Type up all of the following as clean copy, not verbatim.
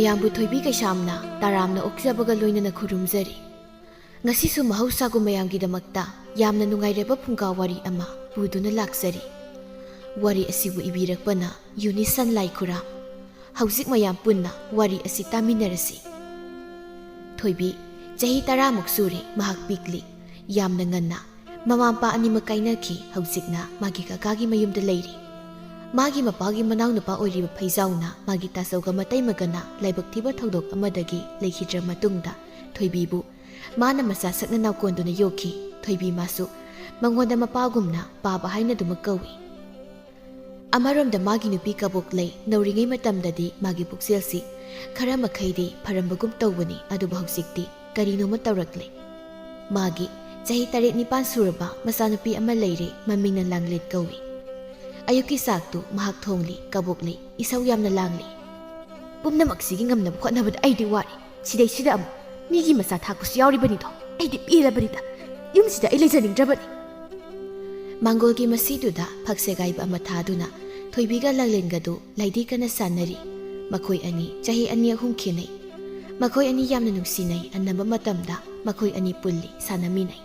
ꯃꯌꯥꯝꯕꯨ ꯊꯣꯏꯕꯤ ꯀꯩꯁꯥꯝꯅ ꯇꯥꯔꯥꯝꯅ ꯑꯣꯛꯆꯕꯒ ꯂꯣꯏꯅꯅ ꯈꯨꯔꯨꯝꯖꯔꯤ꯫ ꯉꯁꯤꯁꯨ ꯃꯍꯧꯁꯥꯒꯨꯝ ꯃꯌꯥꯝꯒꯤꯗꯃꯛꯇ ꯌꯥꯝꯅ ꯅꯨꯡꯉꯥꯏꯔꯕ ꯐꯨꯡꯒꯥ ꯋꯥꯔꯤ ꯑꯃ ꯄꯨꯗꯨꯅ ꯂꯥꯛꯆꯔꯤ꯫ ꯋꯥꯔꯤ ꯑꯁꯤꯕꯨ ꯏꯕꯤꯔꯛꯄꯅ ꯌꯨꯅꯤꯁꯟ ꯂꯥꯏꯈꯨꯔꯥꯝ꯫ ꯍꯧꯖꯤꯛ ꯃꯌꯥꯝ ꯄꯨꯟꯅ ꯋꯥꯔꯤ ꯑꯁꯤ ꯇꯥꯃꯤꯟꯅꯔꯁꯤ꯫ ꯊꯣꯏꯕꯤ ꯆꯍꯤ 10ꯃꯨꯛ ꯁꯨꯔꯦ ꯃꯍꯥꯛ ꯄꯤꯛꯂꯤ꯫ ꯌꯥꯝꯅ ꯉꯟꯅ ꯃꯃꯥ ꯃꯄꯥ ꯑꯅꯤꯃꯛ ꯀꯥꯏꯅꯈꯤ꯫ ꯍꯧꯖꯤꯛꯅ ꯃꯥꯒꯤ ꯀꯀꯥꯒꯤ ꯃꯌꯨꯝꯗ ꯂꯩꯔꯤ꯫ ꯃꯥꯒꯤ ꯃꯄꯥꯒꯤ ꯃꯅꯥꯎꯅꯨꯄꯥ ꯑꯣꯏꯔꯤꯕ ꯐꯩꯖꯥꯎꯅ ꯃꯥꯒꯤ ꯇꯥꯆꯧꯒ ꯃꯇꯩꯃꯒꯅ ꯂꯥꯏꯕꯛ ꯊꯤꯕ ꯊꯧꯗꯣꯛ ꯑꯃꯗꯒꯤ ꯂꯩꯈꯤꯗ꯭ꯔ ꯃꯇꯨꯡꯗ ꯊꯣꯏꯕꯤꯕꯨ ꯃꯥꯅ ꯃꯆꯥ ꯁꯛꯅ ꯅꯥꯎꯀꯣꯟꯗꯨꯅ ꯌꯣꯛꯈꯤ꯫ ꯊꯣꯏꯕꯤ ꯃꯥꯁꯨ ꯃꯉꯣꯟꯗ ꯃꯄꯥꯒꯨꯝꯅ ꯄꯥꯕ ꯍꯥꯏꯅꯗꯨꯃꯛ ꯀꯧꯏ꯫ ꯑꯃꯔꯣꯝꯗ ꯃꯥꯒꯤ ꯅꯨꯄꯤ ꯀꯕꯣꯛ ꯂꯩ ꯅꯧꯔꯤꯉꯩ ꯃꯇꯝꯗꯗꯤ ꯃꯥꯒꯤ ꯄꯨꯛꯆꯦꯜꯁꯤ ꯈꯔ ꯃꯈꯩꯗꯤ ꯐꯔꯝꯕꯒꯨꯝ ꯇꯧꯕꯅꯤ꯫ ꯑꯗꯨꯕꯨ ꯍꯧꯖꯤꯛꯇꯤ ꯀꯔꯤꯅꯣꯃ ꯇꯧꯔꯛꯂꯦ꯫ ꯃꯥꯒꯤ ꯆꯍꯤ 8-9 ꯁꯨꯔꯕ ꯃꯆꯥꯅꯨꯄꯤ ꯑꯃ ꯂꯩꯔꯦ꯫ ꯃꯃꯤꯡꯅ ꯂꯥꯡꯂꯦꯠ ꯀꯧꯏ꯫ ꯑꯌꯨꯛꯀꯤ ꯆꯥꯛꯇꯨ ꯃꯍꯥꯛ ꯊꯣꯡꯂꯤ꯫ ꯀꯕꯣꯛ ꯂꯩ ꯏꯁꯧ ꯌꯥꯝꯅ ꯂꯥꯡꯂꯤ꯫ ꯄꯨꯝꯅꯃꯛꯁꯤꯒꯤ ꯉꯝꯅꯕ ꯍꯣꯠꯅꯕꯗ ꯑꯩꯗꯤ ꯋꯥꯔꯤ꯫ ꯁꯤꯗꯩꯁꯤꯗ ꯑꯃꯨꯛ ꯃꯤꯒꯤ ꯃꯆꯥ ꯊꯥꯛꯄꯁꯨ ꯌꯥꯎꯔꯤꯕꯅꯤꯗꯣ꯫ ꯑꯩꯗꯤ ꯄꯦꯜꯂꯕꯅꯤꯗ꯫ ꯌꯨꯝꯁꯤꯗ ꯑꯩ ꯂꯩꯖꯅꯤꯡꯗ꯭ꯔꯕꯅꯤ꯫ ꯃꯥꯡꯒꯣꯜꯒꯤ ꯃꯁꯤꯗꯨꯗ ꯐꯛꯁꯦꯒꯥꯏꯕ ꯑꯃ ꯊꯥꯗꯨꯅ ꯊꯣꯏꯕꯤꯒ ꯂꯥꯡꯂꯦꯟꯒꯗꯨ ꯂꯥꯏꯗꯤ ꯀꯟꯅ ꯁꯥꯟꯅꯔꯤ꯫ ꯃꯈꯣꯏ ꯑꯅꯤ ꯆꯍꯤ 2-3 ꯈꯦꯟꯅꯩ꯫ ꯃꯈꯣꯏ ꯑꯅꯤ ꯌꯥꯝꯅ ꯅꯨꯡꯁꯤꯅꯩ꯫ ꯑꯅꯝꯕ ꯃꯇꯝꯗ ꯃꯈꯣꯏ ꯑꯅꯤ ꯄꯨꯜꯂꯤ ꯁꯥꯟꯅꯃꯤꯟꯅꯩ꯫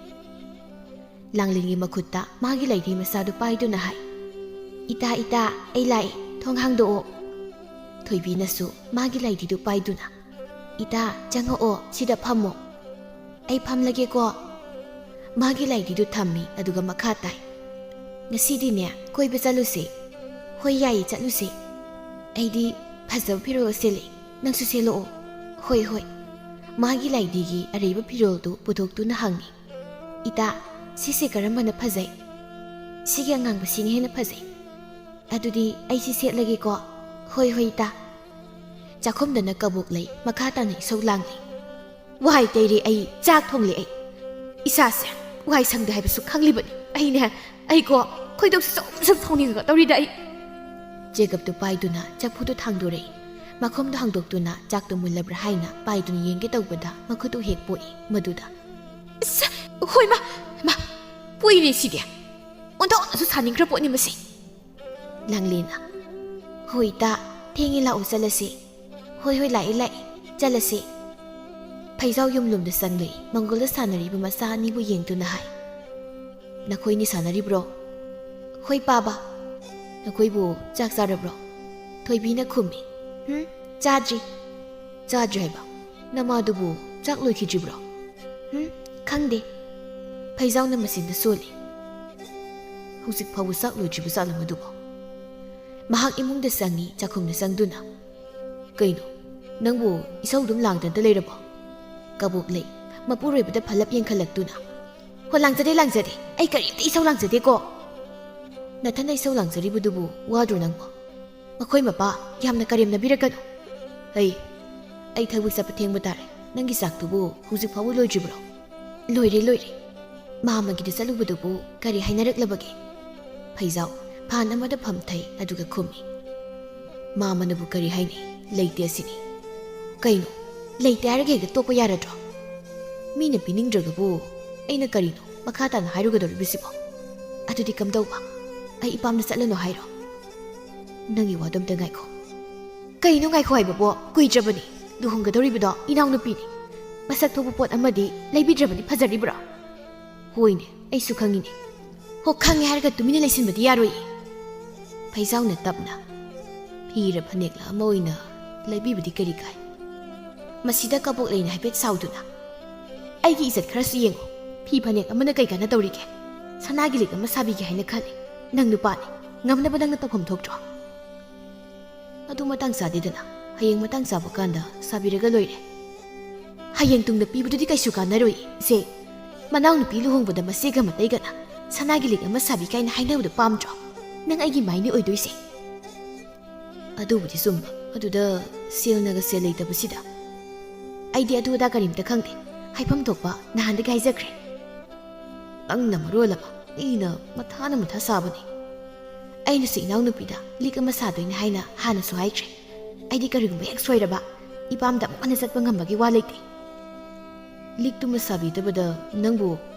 ꯂꯥꯡꯂꯦꯟꯒꯤ ꯃꯈꯨꯠꯇ ꯃꯥꯒꯤ ꯂꯩꯔꯤ ꯃꯆꯥꯗꯨ ꯄꯥꯏꯗꯨꯅ ꯍꯥꯏ, "ꯏꯇꯥ ꯏꯇꯥ ꯑꯩ ꯂꯥꯛꯑꯦ, ꯊꯣꯡ ꯍꯥꯡꯗꯣꯛꯑꯣ." ꯊꯣꯏꯕꯤꯅꯁꯨ ꯃꯥꯒꯤ ꯂꯩꯔꯤꯗꯨ ꯄꯥꯏꯗꯨꯅ, "ꯏꯇꯥ ꯆꯪꯉꯛꯑꯣ, ꯁꯤꯗ ꯐꯝꯃꯣ." "ꯑꯩ ꯐꯝꯂꯒꯦꯀꯣ." ꯃꯥꯒꯤ ꯂꯩꯔꯤꯗꯨ ꯊꯝꯃꯤ ꯑꯗꯨꯒ ꯃꯈꯥ ꯇꯥꯏ, "ꯉꯁꯤꯗꯤꯅꯦ ꯀꯣꯏꯕ ꯆꯠꯂꯨꯁꯦ." "ꯍꯣꯏ ꯌꯥꯏꯌꯦ ꯆꯠꯂꯨꯁꯦ." "ꯑꯩꯗꯤ ꯐꯖꯕ ꯐꯤꯔꯣꯜ ꯁꯦꯠꯂꯦ, ꯅꯪꯁꯨ ꯁꯦꯠꯂꯛꯑꯣ." "ꯍꯣꯏ ꯍꯣꯏ." ꯃꯥꯒꯤ ꯂꯥꯏꯗꯤꯒꯤ ꯑꯔꯩꯕ ꯐꯤꯔꯣꯜꯗꯨ ꯄꯨꯊꯣꯛꯇꯨꯅ ꯍꯪꯉꯤ, "ꯏꯇꯥ ꯁꯤꯁꯦ ꯀꯔꯝꯕꯅ ꯐꯖꯩ?" "ꯁꯤꯒꯤ ꯑꯉꯥꯡꯕꯁꯤꯅ ꯍꯦꯟꯅ ꯐꯖꯩ." "ꯑꯗꯨꯗꯤ ꯑꯩꯁꯤ ꯁꯦꯠꯂꯒꯦꯀꯣ." "ꯍꯣꯏ ꯍꯣꯏ ꯏꯇꯥ." ꯆꯥꯛꯈꯨꯝꯗꯅ ꯀꯕꯣꯛ ꯂꯩ ꯃꯈꯥ ꯇꯥꯅ ꯏꯁꯧ ꯂꯥꯡꯂꯤ, "ꯋꯥꯏ ꯇꯩꯔꯦ ꯑꯩ, ꯆꯥꯛ ꯊꯣꯡꯂꯦ ꯑꯩ, ꯏꯁꯥꯁꯦ ꯋꯥꯏ ꯁꯪꯗꯦ ꯍꯥꯏꯕꯁꯨ ꯈꯪꯂꯤꯕꯅꯤ ꯑꯩꯀꯣ ꯈꯣꯏꯗꯧꯁꯦ ꯁꯨꯝ ꯁꯥꯎꯅꯤꯡꯉꯒ ꯇꯧꯔꯤꯗ ꯑꯩ." ꯆꯦꯒꯞꯇꯨ ꯄꯥꯏꯗꯨꯅ ꯆꯐꯨꯗꯨ ꯊꯥꯡꯗꯣꯔꯛꯏ꯫ ꯃꯈꯣꯡꯗꯣ ꯍꯥꯡꯗꯣꯛꯇꯨꯅ ꯆꯥꯛꯇꯨ ꯃꯨꯜꯂꯕ꯭ꯔꯥ ꯍꯥꯏꯅ ꯄꯥꯏꯗꯨꯅ ꯌꯦꯡꯒꯦ ꯇꯧꯕꯗ ꯃꯈꯨꯠꯇꯨ ꯍꯦꯛ ꯄꯣꯛꯏ꯫ ꯃꯗꯨꯗ "ꯍꯣꯏ ꯃꯥ ꯄꯣꯏꯅꯦ ꯁꯤꯗꯤ, ꯑꯣꯟꯊꯣꯛꯅꯁꯨ ꯁꯥꯅꯤꯡꯈ꯭ꯔ ꯄꯣꯠꯅꯤ ꯃꯁꯤ." ꯂꯥꯡꯂꯦꯟꯅ, "ꯍꯣꯏ ꯏꯇꯥ ꯊꯦꯡꯉꯦ ꯂꯥꯛꯑꯣ ꯆꯠꯂꯁꯤ." "ꯍꯣꯏ ꯍꯣꯏ ꯂꯥꯛꯑꯦ ꯆꯠꯂꯁꯤ." ꯐꯩꯖꯥꯎ ꯌꯨꯝꯂꯣꯝꯗ ꯆꯪꯂꯛꯏ꯫ ꯃꯪꯒꯣꯜꯗ ꯁꯥꯟꯅꯔꯤꯕ ꯃꯆꯥ ꯑꯅꯤꯕꯨ ꯌꯦꯡꯗꯨꯅ ꯍꯥꯏ, "ꯅꯈꯣꯏꯅꯤ ꯁꯥꯟꯅꯔꯤꯕ꯭ꯔꯣ?" "ꯍꯣꯏ ꯄꯥꯕ." "ꯅꯈꯣꯏꯕꯨ ꯆꯥꯛ ꯆꯥꯔꯕ꯭ꯔꯣ?" ꯊꯣꯏꯕꯤꯅ ꯈꯨꯝꯃꯤ, "ꯆꯥꯗ꯭ꯔꯤ." "ꯆꯥꯗ꯭ꯔꯤ ꯍꯥꯏꯕ? ꯅꯃꯥꯗꯨꯕꯨ ꯆꯥꯛ ꯂꯣꯏꯈꯤꯗ꯭ꯔꯤꯕ꯭ꯔꯣ?" "ꯈꯪꯗꯦ." ꯐꯩꯖꯥꯎꯅ ꯃꯆꯤꯟꯗ ꯁꯣꯜꯂꯤ, "ꯍꯧꯖꯤꯛ ꯐꯥꯎꯕ ꯆꯥꯛ ꯂꯣꯏꯗ꯭ꯔꯤꯕ ꯖꯥꯠꯂ ꯃꯗꯨꯕꯨ?" ꯃꯍꯥꯛ ꯏꯃꯨꯡꯗ ꯆꯪꯉꯤ꯫ ꯆꯥꯛꯈꯨꯝꯗ ꯆꯪꯗꯨꯅ, "ꯀꯩꯅꯣ ꯅꯪꯕꯨ ꯏꯁꯧꯗꯨꯝ ꯂꯥꯡꯗꯅꯇ ꯂꯩꯔꯕꯣ?" ꯀꯕꯣꯛ ꯂꯩ ꯃꯄꯨꯔꯣꯏꯕꯗ ꯐꯜꯂꯞ ꯌꯦꯡꯈꯠꯂꯛꯇꯨꯅ, "ꯍꯣ ꯂꯥꯡꯖꯗꯦ ꯑꯩ ꯀꯔꯤꯝꯇ ꯏꯁꯧ ꯂꯥꯡꯖꯗꯦꯀꯣ." "ꯅꯊꯟꯗ ꯏꯁꯧ ꯂꯥꯡꯖꯔꯤꯕꯗꯨꯕꯨ ꯋꯥꯗ꯭ꯔꯣ ꯅꯪꯕꯣ? ꯃꯈꯣꯏ ꯃꯄꯥ ꯌꯥꯝꯅ ꯀꯔꯦꯝꯅꯕꯤꯔꯛꯀꯅꯨ." ꯑꯩ ꯊꯕꯛ ꯆꯠꯄ ꯊꯦꯡꯕ ꯇꯥꯔꯦ. ꯅꯪꯒꯤ ꯆꯥꯛꯇꯨꯕꯨ ꯍꯧꯖꯤꯛ ꯐꯥꯎꯕ ꯂꯣꯏꯗ꯭ꯔꯤꯕ꯭ꯔꯣ?" "ꯂꯣꯏꯔꯦ. ꯃꯥꯝꯃꯒꯤꯗ ꯆꯠꯂꯨꯕꯗꯨꯕꯨ ꯀꯔꯤ ꯍꯥꯏꯅꯔꯛꯂꯕꯒꯦ?" ꯐꯩꯖꯥꯎ ꯐꯥꯟ ꯑꯃꯗ ꯐꯝꯊꯩ ꯑꯗꯨꯒ ꯈꯨꯝꯃꯤ, "ꯃꯥꯝꯃꯅꯕꯨ ꯀꯔꯤ ꯍꯥꯏꯅꯤ? ꯂꯩꯇꯦ ꯑꯁꯤꯅꯤ." "ꯀꯩꯅꯣ ꯂꯩꯇꯦ ꯍꯥꯏꯔꯒ ꯍꯦꯛꯇ ꯇꯣꯛꯄ ꯌꯥꯔꯗ꯭ꯔꯣ? ꯃꯤꯅ ꯄꯤꯅꯤꯡꯗ꯭ꯔꯒꯕꯨ ꯑꯩꯅ ꯀꯔꯤꯅꯣ ꯃꯈꯥ ꯇꯥꯅ ꯍꯥꯏꯔꯨꯒꯗꯧꯔꯤꯕꯁꯤꯕꯣ? ꯑꯗꯨꯗꯤ ꯀꯝꯗꯧꯕ? ꯑꯩ ꯏꯄꯥꯝꯗ ꯆꯠꯂꯅꯣ ꯍꯥꯏꯔꯣ?" "ꯅꯪꯒꯤ ꯋꯥꯗꯣ ꯑꯝꯇ ꯉꯥꯏꯈꯣ." "ꯀꯩꯅꯣ ꯉꯥꯏꯈꯣ ꯍꯥꯏꯕꯕꯣ? ꯀꯨꯏꯗ꯭ꯔꯕꯅꯤ, ꯂꯨꯍꯣꯡꯒꯗꯧꯔꯤꯕꯗꯣ ꯏꯅꯥꯎꯅꯨꯄꯤꯅꯤ. ꯃꯁꯛ ꯊꯣꯛꯄ ꯄꯣꯠ ꯑꯃꯗꯤ ꯂꯩꯕꯤꯗ꯭ꯔꯕꯗꯤ ꯐꯖꯔꯤꯕ꯭ꯔꯣ?" "ꯍꯣꯏꯅꯦ, ꯑꯩꯁꯨ ꯈꯪꯉꯤꯅꯦ." "ꯍꯣ ꯈꯪꯉꯦ ꯍꯥꯏꯔꯒ ꯇꯨꯃꯤꯟꯅ ꯂꯩꯁꯤꯟꯕꯗꯤ ꯌꯥꯔꯣꯏ." ꯐꯩꯖꯥꯎꯅ ꯇꯞꯅ, "ꯐꯤꯔ ꯐꯅꯦꯛꯂ ꯑꯃ ꯑꯣꯏꯅ ꯂꯩꯕꯤꯕꯗꯤ ꯀꯔꯤ ꯀꯥꯏ?" ꯃꯁꯤꯗ ꯀꯕꯣꯛ ꯂꯩꯅ ꯍꯥꯏꯐꯦꯠ ꯁꯥꯎꯗꯨꯅ, "ꯑꯩꯒꯤ ꯏꯖꯠ ꯈꯔꯁꯨ ꯌꯦꯡꯉꯨ. ꯐꯤ ꯐꯅꯦꯛ ꯑꯃꯅ ꯀꯩ ꯀꯥꯟꯅ ꯇꯧꯔꯤꯒꯦ? ꯁꯅꯥꯒꯤ ꯂꯤꯛ ꯑꯃ ꯁꯥꯕꯤꯒꯦ ꯍꯥꯏꯅ ꯈꯜꯂꯤ. ꯅꯪ ꯅꯨꯄꯥꯅꯤ, ꯉꯝꯅꯕ ꯅꯪꯅ ꯇꯧꯐꯝ ꯊꯣꯛꯇ꯭ꯔꯣ?" "ꯑꯗꯨ ꯃꯇꯥꯡ ꯆꯥꯗꯦꯗꯅ, ꯍꯌꯦꯡ ꯃꯇꯥꯡ ꯆꯥꯕ ꯀꯥꯟꯗ ꯁꯥꯕꯤꯔꯒ ꯂꯣꯏꯔꯦ." "ꯍꯌꯦꯡ ꯇꯨꯡꯗ ꯄꯤꯕꯗꯨꯗꯤ ꯀꯩꯁꯨ ꯀꯥꯟꯅꯔꯣꯏ ꯏꯆꯦ. ꯃꯅꯥꯎꯅꯨꯄꯤ ꯂꯨꯍꯣꯡꯕꯗ ꯃꯆꯦꯒ ꯃꯇꯩꯒꯅ ꯁꯅꯥꯒꯤ ꯂꯤꯛ ꯑꯃ ꯁꯥꯕꯤ ꯀꯥꯏꯅ ꯍꯥꯏꯅꯕꯗꯣ ꯄꯥꯝꯗ꯭ꯔꯣ? ꯅꯪ ꯑꯩꯒꯤ ꯃꯥꯏꯅꯤ ꯑꯣꯏꯗꯣꯏꯁꯦ." "ꯑꯗꯨꯕꯨꯗꯤ ꯆꯨꯝꯕ. ꯑꯗꯨꯗ ꯁꯦꯜꯅꯒ ꯁꯦꯜ ꯂꯩꯇꯕꯁꯤꯗ." "ꯑꯩꯗꯤ ꯑꯗꯨ ꯑꯗꯥ ꯀꯔꯤꯝꯇ ꯈꯪꯗꯦ. ꯍꯥꯏꯐꯝ ꯊꯣꯛꯄ ꯅꯍꯥꯟꯗꯒꯤ ꯍꯥꯏꯖꯈ꯭ꯔꯦ." "ꯅꯪꯅ ꯃꯔꯣꯜ ꯑꯃ ꯑꯩꯅ ꯃꯊꯥ ꯁꯥꯕꯅꯤ. ꯑꯩꯅꯁꯨ ꯏꯅꯥꯎꯅꯨꯄꯤꯗ ꯂꯤꯛ ꯑꯃ ꯁꯥꯗꯣꯏꯅꯦ ꯍꯥꯏꯅ ꯍꯥꯟꯅꯁꯨ ꯍꯥꯏꯈ꯭ꯔꯦ. ꯑꯩꯗꯤ ꯀꯔꯤꯒꯨꯝꯕ ꯍꯦꯛ ꯁꯣꯏꯔꯕ ꯏꯄꯥꯝꯗ ꯑꯃꯨꯛ ꯍꯟꯅ ꯆꯠꯄ ꯉꯝꯕꯒꯤ ꯋꯥ ꯂꯩꯇꯦ." "ꯂꯤꯛꯇꯨꯃ ꯁꯥꯕꯤꯗꯕꯗ ꯅꯪꯕꯨ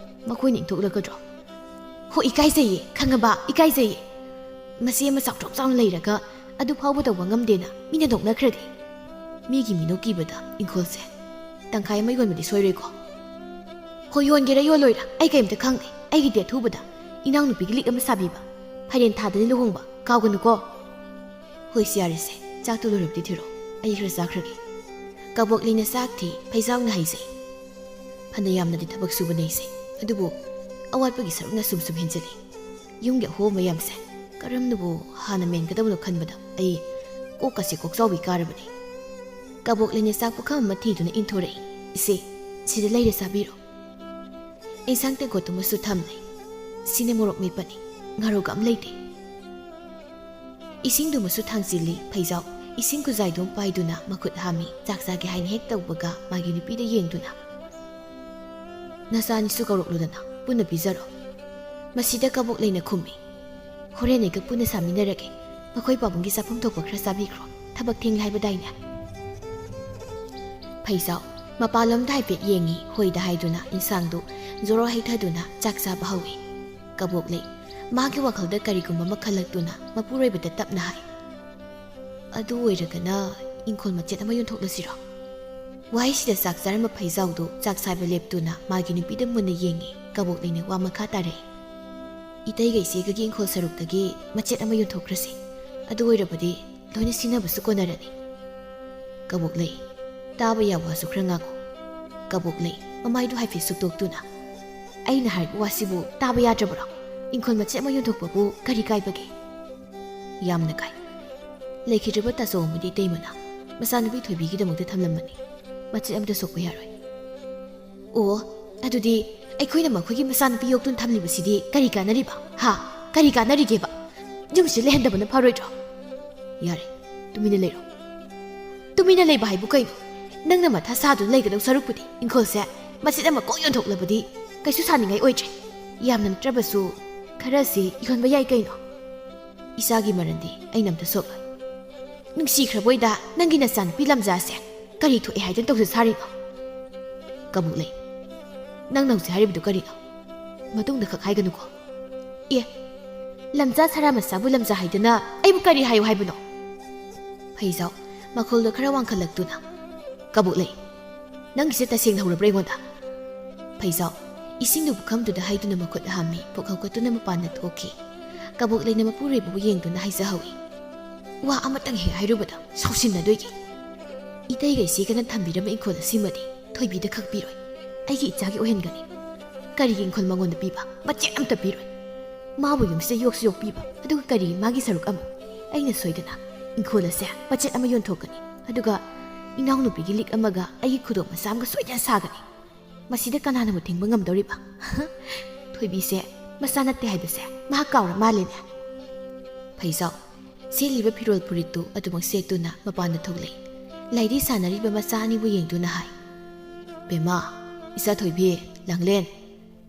ꯃꯈꯣꯏꯅ ꯏꯟꯊꯣꯛꯂꯒꯗ꯭ꯔꯣ?" "ꯍꯣ ꯏꯀꯥꯏꯖꯩꯌꯦ, ꯈꯪꯉꯕ, ꯏꯀꯥꯏꯖꯩꯌꯦ. ꯃꯆꯦ ꯑꯃ ꯆꯥꯎꯊ꯭ꯔꯣꯛ ꯆꯥꯎꯅ ꯂꯩꯔꯒ ꯑꯗꯨ ꯐꯥꯎꯕ ꯇꯧꯕ ꯉꯝꯗꯦꯅ ꯃꯤꯅ ꯅꯣꯛꯅꯈ꯭ꯔꯗꯤ." ꯃꯤꯒꯤ ꯃꯤꯅꯣꯛꯀꯤꯕꯗ ꯏꯪꯈꯣꯜꯁꯦ ꯇꯪꯈꯥꯏ ꯑꯃ ꯌꯣꯟꯕꯗꯤ ꯁꯣꯏꯔꯣꯏꯀꯣ? ꯍꯣꯏ ꯌꯣꯟꯒꯦꯔꯥ ꯌꯣꯜꯂꯣꯏꯔꯥ ꯑꯩ ꯀꯩꯝꯇ ꯈꯪꯗꯦ. ꯑꯩꯒꯤ ꯗꯦꯠ ꯊꯨꯕꯗ ꯏꯅꯥꯎꯅꯨꯄꯤꯒꯤ ꯂꯤꯛ ꯑꯃ ꯁꯥꯕꯤꯕ. ꯐꯩꯔꯦꯟ ꯊꯥꯗꯅꯤ ꯂꯨꯍꯣꯡꯕ, ꯀꯥꯎꯒꯅꯨꯀꯣ. ꯍꯣꯏ ꯁꯤ ꯌꯥꯔꯦꯁꯦ, ꯆꯥꯛꯇꯣ ꯂꯣꯏꯔꯕꯗꯤ ꯊꯤꯔꯛꯑꯣ. ꯑꯩ ꯈꯔ ꯆꯥꯈ꯭ꯔꯒꯦ. ꯀꯕꯣꯛꯂꯩꯅ ꯆꯥꯛ ꯊꯤ ꯐꯩꯖꯥꯎꯅ ꯍꯥꯏꯖꯩ. ꯐꯅ ꯌꯥꯝꯅꯗꯤ ꯊꯕꯛ ꯁꯨꯕꯅꯦ ꯑꯩꯁꯦ, ꯑꯗꯨꯕꯨ ꯑꯋꯥꯠꯄꯒꯤ ꯁꯔꯨꯛꯅ ꯁꯨꯝ ꯍꯦꯟꯖꯜꯂꯤ. ꯌꯨꯝꯒꯤ ꯑꯍꯣꯕ ꯃꯌꯥꯝꯁꯦ ꯀꯔꯝꯅꯕꯨ ꯍꯥꯟꯅ ꯃꯦꯟꯒꯗꯕꯅꯣ ꯈꯟꯕꯗ ꯑꯩ ꯀꯣꯛꯀꯁꯦ ꯀꯣꯛꯆꯥꯎꯕꯤ ꯀꯥꯔꯕꯅꯤ. ꯀꯕꯣꯛꯂꯩꯅ ꯆꯥꯛ ꯄꯨꯈꯝ ꯑꯃ ꯊꯤꯗꯨꯅ ꯏꯟꯊꯣꯔꯛꯏ. ꯏꯆꯦ, ꯁꯤꯗ ꯂꯩꯔ ꯆꯥꯕꯤꯔꯣ. ꯏꯟꯁꯥꯡ ꯇꯦꯡꯀꯣꯠꯇꯨꯃꯁꯨ ꯊꯝꯂꯦ. ꯁꯤꯅ ꯃꯣꯔꯣꯛ ꯃꯦꯠꯄꯅꯤ, ꯉꯥꯔꯧꯒ ꯑꯝ ꯂꯩꯇꯦ. ꯏꯁꯤꯡꯗꯨꯃꯁꯨ ꯊꯥꯡꯖꯤꯜꯂꯤ ꯐꯩꯖꯥꯎ. ꯏꯁꯤꯡ ꯈꯨꯖꯥꯏꯗꯨꯝ ꯄꯥꯏꯗꯨꯅ ꯃꯈꯨꯠ ꯍꯥꯝꯃꯤ. ꯆꯥꯛ ꯆꯥꯒꯦ ꯍꯥꯏꯅ ꯍꯦꯛ ꯇꯧꯕꯒ ꯃꯥꯒꯤ ꯅꯨꯄꯤꯗ ꯌꯦꯡꯗꯨꯅ, ꯅꯆꯥꯅꯤꯁꯨ ꯀꯧꯔꯛꯂꯨꯗꯅ ꯄꯨꯟꯅ ꯄꯤꯖꯔꯣ. ꯃꯁꯤꯗ ꯀꯕꯣꯛꯂꯩꯅ ꯈꯨꯝꯃꯤ. ꯍꯣꯔꯦꯟ ꯑꯩꯒ ꯄꯨꯟꯅ ꯆꯥꯃꯤꯟꯅꯔꯒꯦ. ꯃꯈꯣꯏ ꯄꯥꯕꯨꯡꯒꯤ ꯆꯥꯐꯝ ꯊꯣꯛꯄ ꯈꯔ ꯆꯥꯕꯤꯈ꯭ꯔꯣ, ꯊꯕꯛ ꯊꯦꯡꯂꯦ ꯍꯥꯏꯕꯗꯥꯏꯅꯦ. ꯐꯩꯖꯥꯎ ꯃꯄꯥꯟꯂꯣꯝꯗ ꯍꯥꯏꯐꯦꯠ ꯌꯦꯡꯉꯤ. ꯍꯣꯏꯗ ꯍꯥꯏꯗꯨꯅ ꯏꯟꯁꯥꯡꯗꯨ ꯖꯣꯔꯣ ꯍꯩꯊꯗꯨꯅ ꯆꯥꯛ ꯆꯥꯕ ꯍꯧꯏ. ꯀꯕꯣꯛꯂꯩ ꯃꯥꯒꯤ ꯋꯥꯈꯜꯗ ꯀꯔꯤꯒꯨꯝꯕ ꯑꯃ ꯈꯜꯂꯛꯇꯨꯅ ꯃꯄꯨꯔꯣꯏꯕꯗ ꯇꯞꯅ ꯍꯥꯏ. ꯑꯗꯨ ꯑꯣꯏꯔꯒꯅ ꯏꯪꯈꯣꯜ ꯃꯆꯦꯠ ꯑꯃ ꯌꯣꯟꯊꯣꯛꯂꯁꯤꯔꯣ? ꯋꯥꯍꯩꯁꯤꯗ ꯆꯥꯛ ꯆꯥꯔꯝꯕ ꯐꯩꯖꯥꯎꯗꯨ ꯆꯥꯛ ꯁꯥꯏꯕ ꯂꯦꯞꯇꯨꯅ ꯃꯥꯒꯤ ꯅꯨꯄꯤꯗ ꯃꯨꯟꯅ ꯌꯦꯡꯉꯤ. ꯀꯕꯣꯛꯂꯩꯅ ꯋꯥ ꯃꯈꯥ ꯇꯥꯔꯛꯏ. ꯏꯇꯩꯒ ꯏꯆꯦꯒꯒꯤ ꯏꯪꯈꯣꯜ ꯁꯔꯨꯛꯇꯒꯤ ꯃꯆꯦꯠ ꯑꯃ ꯌꯣꯟꯊꯣꯛꯈ꯭ꯔꯁꯤ. ꯑꯗꯨ ꯑꯣꯏꯔꯕꯗꯤ ꯂꯣꯏꯅ ꯁꯤꯟꯅꯕꯁꯨ ꯀꯣꯟꯅꯔꯅꯤ. ꯀꯕꯣꯛꯂꯩ ꯇꯥꯕ ꯌꯥꯕꯁꯨ ꯈꯔ ꯉꯥꯡꯉꯨ. ꯀꯕꯣꯛꯂꯩ ꯃꯃꯥꯏꯗꯨ ꯍꯥꯏꯐꯦꯠ ꯁꯨꯛꯇꯣꯛꯇꯨꯅ, ꯑꯩꯅ ꯍꯥꯏꯔꯤꯕ ꯋꯥꯁꯤꯕꯨ ꯇꯥꯕ ꯌꯥꯗ꯭ꯔꯕ꯭ꯔꯣ? ꯏꯪꯈꯣꯜ ꯃꯆꯦꯠ ꯑꯃ ꯌꯣꯟꯊꯣꯛꯄꯕꯨ ꯀꯔꯤ ꯀꯥꯏꯕꯒꯦ? ꯌꯥꯝꯅ ꯀꯥꯏ. ꯂꯩꯈꯤꯗ꯭ꯔꯕ ꯇꯥꯆꯧ ꯑꯃꯗꯤ ꯏꯇꯩꯃꯅ ꯃꯆꯥꯅꯨꯄꯤ ꯊꯣꯏꯕꯤꯒꯤꯗꯃꯛꯇ ꯊꯝꯂꯝꯕꯅꯤ. ꯃꯆꯦꯠ ꯑꯃꯇ ꯁꯣꯛꯄ ꯌꯥꯔꯣꯏ. ꯑꯣ, ꯑꯗꯨꯗꯤ ꯑꯩꯈꯣꯏꯅ ꯃꯈꯣꯏꯒꯤ ꯃꯆꯥꯅꯨꯄꯤ ꯌꯣꯛꯇꯨꯅ ꯊꯝꯂꯤꯕꯁꯤꯗꯤ ꯀꯔꯤ ꯀꯥꯟꯅꯔꯤꯕ? ꯍꯥ, ꯀꯔꯤ ꯀꯥꯟꯅꯔꯤꯒꯦꯕ? ꯌꯨꯝꯁꯤ ꯂꯩꯍꯟꯗꯕꯅ ꯐꯔꯣꯏꯗ꯭ꯔꯣ? ꯌꯥꯔꯦ, ꯇꯨꯃꯤꯟꯅ ꯂꯩꯔꯣ. ꯇꯨꯃꯤꯟꯅ ꯂꯩꯕ ꯍꯥꯏꯕꯨ ꯀꯩꯅꯣ? ꯅꯪꯅ ꯃꯊꯥ ꯁꯥꯗꯨꯅ ꯂꯩꯒꯗꯧ ꯁꯔꯨꯛꯄꯨꯗꯤ ꯏꯪꯈꯣꯜꯁꯦ ꯃꯆꯦꯠ ꯑꯃ ꯀꯣꯛ ꯌꯣꯟꯊꯣꯛꯂꯕꯗꯤ ꯀꯩꯁꯨ ꯁꯥꯅꯤꯡꯉꯥই ꯑꯣꯏꯗ꯭ꯔꯦ. ꯌꯥꯝꯅ ꯅꯠꯇ꯭ꯔꯕꯁꯨ ꯈꯔꯁꯤ ꯌꯣꯟꯕ ꯌꯥꯏ ꯀꯩꯅꯣ. ꯏꯆꯥꯒꯤ ꯃꯔꯟꯗꯤ ꯑꯩꯅ ꯑꯝꯇ ꯁꯣꯛꯂꯣꯏ. ꯅꯨꯡꯁꯤꯈ꯭ꯔꯕꯣꯏꯗ ꯅꯪꯒꯤ ꯅꯆꯥꯅꯨꯄꯤ ꯂꯝꯖꯥꯁꯦ ꯀꯔꯤ ꯊꯣꯛꯑꯦ ꯍꯥꯏꯗꯅ ꯇꯧꯖ ꯁꯥꯔꯤꯅꯣ? ꯀꯕꯣꯛꯂꯩ, ꯅꯪꯅ ꯍꯧꯖꯤꯛ ꯍꯥꯏꯔꯤꯕꯗꯨ ꯀꯔꯤꯅꯣ? ꯃꯇꯨꯡꯗ ꯈꯛ ꯍꯥꯏꯒꯅꯨꯀꯣ. ꯑꯦ, ꯂꯝꯖꯥ ꯁꯔꯥ ꯃꯆꯥꯕꯨ ꯂꯝꯖꯥ ꯍꯥꯏꯗꯅ ꯑꯩꯕꯨ ꯀꯔꯤ ꯍꯥꯏꯌꯨ ꯍꯥꯏꯕꯅꯣ? ꯐꯩꯖꯥꯎ ꯃꯈꯣꯜꯗꯣ ꯈꯔ ꯋꯥꯡꯈꯠꯂꯛꯇꯨꯅ, ꯀꯕꯣꯛꯂꯩ, ꯅꯪꯒꯤꯁꯦ ꯇꯁꯦꯡꯅ ꯍꯧꯔꯕ꯭ꯔꯥ ꯑꯩꯉꯣꯟꯗ? ꯐꯩꯖꯥꯎ ꯏꯁꯤꯡꯗꯨ ꯄꯨꯈꯝꯗꯨꯗ ꯍꯩꯗꯨꯅ ꯃꯈꯨꯠ ꯍꯥꯝꯃꯤ. ꯄꯨꯛ ꯍꯧꯒꯠꯇꯨꯅ ꯃꯄꯥꯟꯗ ꯊꯣꯛꯈꯤ. ꯀꯕꯣꯛꯂꯩꯅ ꯃꯄꯨꯔꯣꯏꯕꯕꯨ ꯌꯦꯡꯗꯨꯅ ꯍꯥꯏꯖꯍꯧꯏ. ꯋꯥ ꯑꯃꯇꯪ ꯍꯦꯛ ꯍꯥꯏꯔꯨꯕꯗ ꯁꯥꯎꯁꯤꯟꯅꯗꯣꯏꯒꯤ. ꯏꯇꯩꯒ ꯏꯆꯦꯒꯅ ꯊꯝꯕꯤꯔꯝꯕ ꯏꯪꯈꯣꯜ ꯑꯁꯤꯃꯗꯤ ꯊꯣꯏꯕꯤꯗ ꯈꯛꯄꯤꯔꯣꯏ. ꯑꯩꯒꯤ ꯏꯆꯥꯒꯤ ꯑꯣꯏꯍꯟꯒꯅꯤ. ꯀꯔꯤꯒꯤ ꯏꯪꯈꯣꯜ ꯃꯉꯣꯟꯗ ꯄꯤꯕ? ꯃꯆꯦꯠ ꯑꯝꯇ ꯄꯤꯔꯣꯏ. ꯃꯥꯕꯨ ꯌꯨꯝꯁꯤꯗ ꯌꯣꯛꯁꯨ ꯌꯣꯛꯄꯤꯕ, ꯑꯗꯨꯒ ꯀꯔꯤ ꯃꯥꯒꯤ ꯁꯔꯨꯛ ꯑꯃ? ꯑꯩꯅ ꯁꯣꯏꯗꯅ ꯏꯪꯈꯣꯜ ꯑꯁꯦ ꯃꯆꯦꯠ ꯑꯃ ꯌꯣꯟꯊꯣꯛꯀꯅꯤ. ꯑꯗꯨꯒ ꯏꯅꯥꯎꯅꯨꯄꯤꯒꯤ ꯂꯤꯛ ꯑꯃꯒ ꯑꯩꯒꯤ ꯈꯨꯗꯣꯞ ꯃꯆꯥ ꯑꯃꯒ ꯁꯣꯏꯗꯅ ꯁꯥꯒꯅꯤ. ꯃꯁꯤꯗ ꯀꯅꯥꯅꯕꯨ ꯊꯤꯡꯕ ꯉꯝꯗꯧꯔꯤꯕ? ꯊꯣꯏꯕꯤꯁꯦ ꯃꯆꯥ ꯅꯠꯇꯦ ꯍꯥꯏꯕꯁꯦ ꯃꯍꯥꯛ ꯀꯥꯎꯔ ꯃꯥꯜꯂꯦꯅꯦ. ꯐꯩꯖꯥꯎ ꯁꯦꯠꯂꯤꯕ ꯐꯤꯔꯣꯜ ꯐꯨꯔꯤꯠꯇꯨ ꯑꯗꯨꯃꯛ ꯁꯦꯠꯇꯨꯅ ꯃꯄꯥꯟꯗ ꯊꯣꯛꯂꯛꯏ. ꯂꯥꯏꯔꯤ ꯁꯥꯟꯅꯔꯤꯕ ꯃꯆꯥ ꯑꯅꯤꯕꯨ ꯌꯦꯡꯗꯨꯅ ꯍꯥꯏ. ꯕꯦꯝꯃ, ꯏꯆꯥ ꯊꯣꯏꯕꯤ, ꯂꯥꯡꯂꯦꯟ,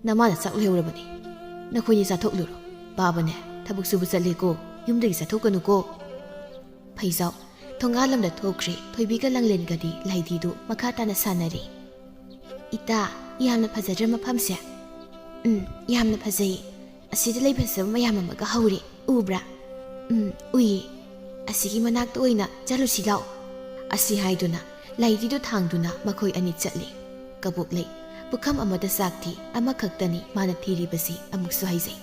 ꯅꯃꯥꯅ ꯆꯥꯛ ꯂꯩꯍꯧꯔꯕꯅꯤ. ꯅꯈꯣꯏꯅꯤ ꯆꯥꯊꯣꯛꯂꯨꯔꯣ. ꯕꯥꯕꯅꯦ ꯊꯕꯛ ꯁꯨꯕ ꯆꯠꯂꯦꯀꯣ, ꯌꯨꯝꯗꯒꯤ ꯆꯠꯊꯣꯛꯀꯅꯨꯀꯣ. ꯐꯩꯖꯥꯎ ꯊꯣꯡꯒꯥꯜꯂꯣꯝꯗ ꯊꯣꯛꯈ꯭ꯔꯦ. ꯊꯣꯏꯕꯤꯒ ꯂꯥꯡꯂꯦꯟꯒꯗꯤ ꯂꯥꯏꯙꯤꯗꯨ ꯃꯈꯥ ꯇꯥꯅ ꯁꯥꯟꯅꯔꯤ. ꯏꯇꯥ, ꯌꯥꯝꯅ ꯐꯖꯗ꯭ꯔ ꯃꯐꯝꯁꯦ? ꯌꯥꯝꯅ ꯐꯖꯩ. ꯑꯁꯤꯗ ꯂꯩ ꯐꯖꯕ ꯃꯌꯥꯝ ꯑꯃꯒ ꯍꯧꯔꯦ, ꯎꯕ꯭ꯔꯥ? ꯎꯏꯌꯦ. ꯑꯁꯤꯒꯤ ꯃꯅꯥꯛꯇ ꯑꯣꯏꯅ ꯆꯠꯂꯨꯁꯤ ꯂꯥꯛꯑꯣ. ꯑꯁꯤ ꯍꯥꯏꯗꯨꯅ ꯂꯥꯏꯙꯤꯗꯨ ꯊꯥꯡꯗꯨꯅ ꯃꯈꯣꯏ ꯑꯅꯤ ꯆꯠꯂꯤ. ꯀꯕꯣꯛꯂꯩ ꯄꯨꯈꯝ ꯑꯃꯗ ꯆꯥꯛ ꯊꯤ. ꯑꯃꯈꯛꯇꯅꯤ ꯃꯥꯅ ꯊꯤꯔꯤꯕꯁꯤ. ꯑꯃꯨꯛꯁꯨ ꯍꯥꯏꯖꯩ.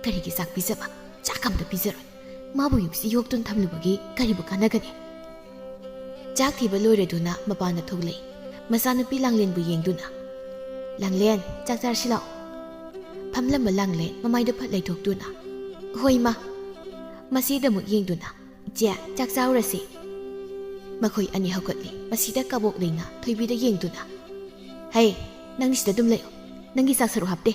ꯀꯔꯤꯒꯤ ꯆꯥꯛ ꯄꯤꯖꯕ? ꯆꯥꯛ ꯑꯝꯇ ꯄꯤꯖꯔꯣꯏ. ꯃꯥꯕꯨ ꯌꯨꯝꯁꯤ ꯌꯣꯛꯇꯨꯅ ꯊꯝꯂꯨꯕꯒꯤ ꯀꯔꯤꯕꯨ ꯀꯥꯟꯅꯒꯅꯤ? ꯆꯥꯛ ꯊꯤꯕ ꯂꯣꯏꯔꯗꯨꯅ ꯃꯄꯥꯟꯗ ꯊꯣꯛꯂꯛꯏ. ꯃꯆꯥꯅꯨꯄꯤ ꯂꯥꯡꯂꯦꯟꯕꯨ ꯌꯦꯡꯗꯨꯅ, ꯂꯥꯡꯂꯦꯟ, ꯆꯥꯛ ꯆꯥꯔꯁꯤ ꯂꯥꯛꯑꯣ. ꯐꯝꯂꯝꯕ ꯂꯥꯡꯂꯦꯟ ꯃꯃꯥꯏꯗ ꯐꯠ ꯂꯩꯊꯣꯛꯇꯨꯅ, ꯍꯣꯏ ꯃꯥ. ꯃꯁꯤꯗ ꯑꯃꯨꯛ ꯌꯦꯡꯗꯨꯅ, ꯏꯆꯦ, ꯆꯥꯛ ꯆꯥꯔꯨꯔꯁꯤ. ꯃꯈꯣꯏ ꯑꯅꯤ ꯍꯧꯒꯠꯂꯤ. ꯃꯁꯤꯗ ꯀꯕꯣꯛꯂꯩꯅ ꯊꯣꯏꯕꯤꯗ ꯌꯦꯡꯗꯨꯅ, ꯍꯩ, ꯅꯪ ꯁꯤꯗ ꯑꯗꯨꯝ ꯂꯩꯌꯨ. ꯅꯪꯒꯤ ꯆꯥꯛ ꯁꯔꯨꯛ ꯍꯥꯞꯇꯦ.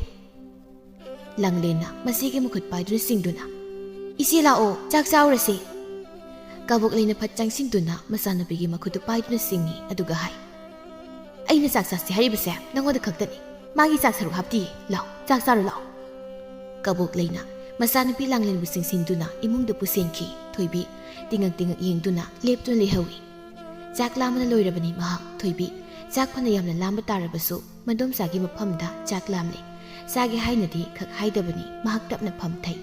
ꯂꯥꯡꯂꯦꯟꯅ ꯃꯁꯤꯒꯤ ꯃꯈꯨꯠ ꯄꯥꯏꯗꯨꯅ ꯆꯤꯡꯗꯨꯅ, ꯏꯆꯦ ꯂꯥꯛꯑꯣ, ꯆꯥꯛ ꯆꯥꯔꯨꯔꯁꯤ. ꯀꯕꯣꯛꯂꯩꯅ ꯐꯠ ꯆꯪꯁꯤꯟꯗꯨꯅ ꯃꯆꯥꯅꯨꯄꯤꯒꯤ ꯃꯈꯨꯠꯇꯨ ꯄꯥꯏꯗꯨꯅ ꯆꯤꯡꯉꯤ. ꯑꯗꯨꯒ ꯍꯥꯏ, ꯑꯩꯅ ꯆꯥꯛ ꯆꯥꯁꯤ ꯍꯥꯏꯔꯤꯕꯁꯦ ꯅꯪꯉꯣꯟꯗ ꯈꯛꯇꯅꯤ. ꯃꯥꯒꯤ ꯆꯥꯛ ꯁꯔꯨꯛ ꯍꯥꯞꯇꯤꯌꯦ. ꯂꯥꯛꯑꯣ, ꯆꯥꯛ ꯆꯥꯔꯨ ꯂꯥꯛꯑꯣ. ꯀꯕꯣꯛꯂꯩꯅ ꯃꯆꯥꯅꯨꯄꯤ ꯂꯥꯡꯂꯦꯟꯕꯨ ꯆꯤꯡꯁꯤꯟꯗꯨꯅ ꯏꯃꯨꯡꯗ ꯄꯨꯁꯤꯟꯈꯤ. ꯊꯣꯏꯕꯤ ꯇꯤꯡꯉꯛ ꯇꯤꯡꯉꯛ ꯌꯦꯡꯗꯨꯅ ꯂꯦꯞꯇꯨꯅ ꯂꯩꯍꯧꯏ. ꯆꯥꯛ ꯂꯥꯝꯕꯅ ꯂꯣꯏꯔꯕꯅꯤ ꯃꯍꯥꯛ. ꯊꯣꯏꯕꯤ ꯆꯥꯛ ꯐꯅ ꯌꯥꯝꯅ ꯂꯥꯝꯕ ꯇꯥꯔꯕꯁꯨ ꯃꯗꯣꯝꯆꯥꯒꯤ ꯃꯐꯝꯗ ꯆꯥꯛ ꯂꯥꯝꯂꯦ. ꯆꯥꯒꯦ ꯍꯥꯏꯅꯗꯤ ꯈꯛ ꯍꯥꯏꯗꯕꯅꯤ. ꯃꯍꯥꯛ ꯇꯞꯅ ꯐꯝꯊꯩ.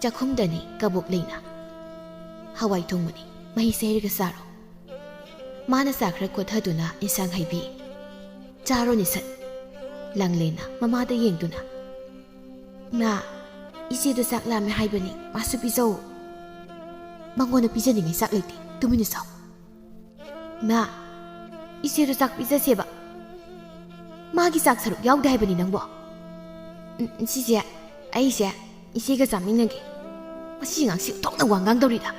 ꯆꯥꯛꯈꯨꯝꯗꯅꯤ. ꯀꯕꯣꯛꯂꯩꯅ, ꯍꯋꯥꯏ ꯊꯣꯡꯕꯅꯤ, ꯃꯍꯤꯁꯦ ꯍꯩꯔꯒ ꯆꯥꯔꯣ. ꯃꯥꯅ ꯆꯥ ꯈꯔ ꯀꯣꯊꯗꯨꯅ ꯏꯟꯁꯥꯡ ꯍꯩꯕꯤ꯫ ꯆꯥꯔꯣꯅꯦ ꯁꯠ꯫ ꯂꯥꯡꯂꯦꯟꯅ ꯃꯃꯥꯗ ꯌꯦꯡꯗꯨꯅ, ꯏꯃꯥ, ꯏꯆꯦꯗꯣ ꯆꯥꯛ ꯂꯥꯝꯃꯦ ꯍꯥꯏꯕꯅꯤ, ꯃꯥꯁꯨ ꯄꯤꯖꯧ꯫ ꯃꯉꯣꯟꯗ ꯄꯤꯖꯅꯤꯡꯉꯥꯏ ꯆꯥꯛ ꯂꯩꯇꯦ, ꯇꯨꯃꯤꯟꯅ ꯆꯥꯎ꯫ ꯏꯃꯥ, 이씨도 짝 삐져세봐. 마기 짝 서로 야우다 해보니 낭보. 시제, 아이세, 이씨가 잠있는게. 시강시 똑나 왕강돌이다.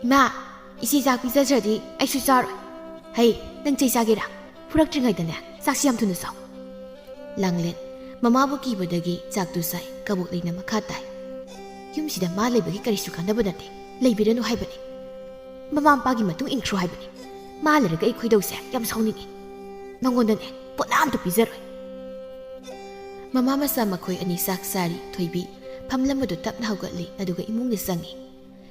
마, 이씨 짝 삐져서디 아이수 싸로. 헤이, 넌 제작이라. 부락증하이다네. 싹시함 두는 서. 랑렌, 마마부 기보다기 짝두 사이 까복 레이나 마카타이. 윰시다 마 레이버기 까리수 간다보다데. 레이비르노 하이버니. 마마빠기 마뚱 인트로 하이버니. 마 레르가 이 코이도세 얌 사우닝이. 넌건데네 뽀나암도 삐져로이. 마마 마사 마코이 아니 싹사리 토이비 팜람부도 tapna haugatli aduga imungni sangi.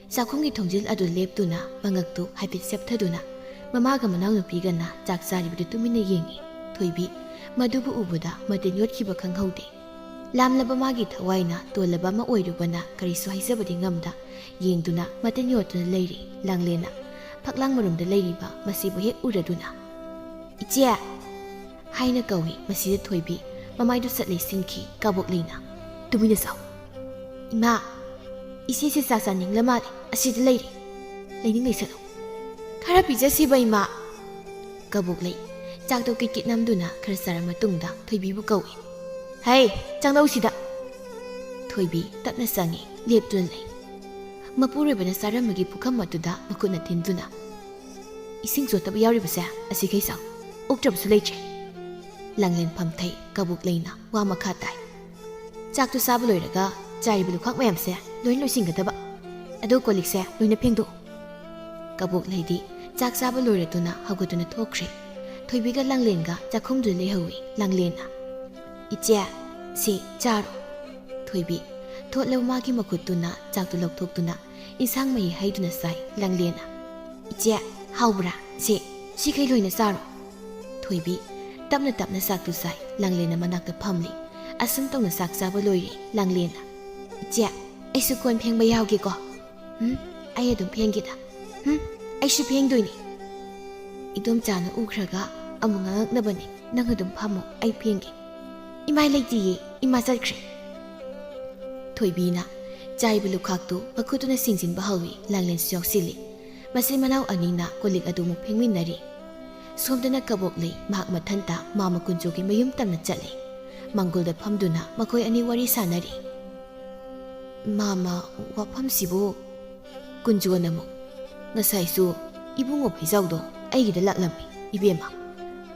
Sakhonggi thongjil adu leptuna mangaktu haipit septhaduna mamaga manang nupiga na chaksari budu tumina yengi. Thoibi madubu ubuda matin yotkiba khanghaude. Lamlaba magi thawaina tolaba ma oirubana karisu haisabadi ngamda yengduna matin yotuna leiri langlena phaklang marumda leiriba masibu hek uraduna. Iche haina kawi masida thoibi mamaidu satle singki kabok leina tumina saw. Ima, 이씨세 싹사닝 라마리 아시드 레이리 레이닝 레이서로 카라 비자시바 이마 까복레이 짝도 끼끼 남두나 그럴사람 마뚱다 토이비부 까위 헤이 짱나우시다 토이비 답나 쌍이 lep둔 레이 마푸르바나 사람마기 부캄 마두다 마쿠나 틴두나 이싱 조타부 야우리바세 아시 게이사 옥잡수 레이체 랑렌 팜테이 까복레이나 와마카타이 짝도 사부 로이라가 자리부도 콱 mayamse loin loisinggadaba ado kolikse loina phengdo kabok leidi chak saba loiratuna hagotuna thokre thoibiga langlenga chakhongdu lehawi langlena iche si charo thoibi thotlew magi makutuna chaktu lokthokduna insang mai haiduna sai langlena iche haubra si sikai loina saro thoibi tapna tapna saktu sai langlena manakta phamli asum tongna sak saba loiri langlena 이제 아이수 권 팽바 야우게고 아이도 팽기다 아이수 팽도이니 이돔 자는 우크라가 아무가 나버니 낭어돔 파모 아이 팽기 이마이 레이지 이마 zat크레 토이비나 자이블루 칵도 마쿠도나 싱진 바하위 랑렌 수역실리 마세 마나우 아니나 콜릭 아도무 팽민나리 솜드나 까복리 막 마탄타 마마 군조기 마윰 땀나 짤리 망골다 팜두나 마코이 아니 와리 사나리 Mama wapamsibu kunjuana mo ngasai su ibungo phizaudo aigida laklami ibema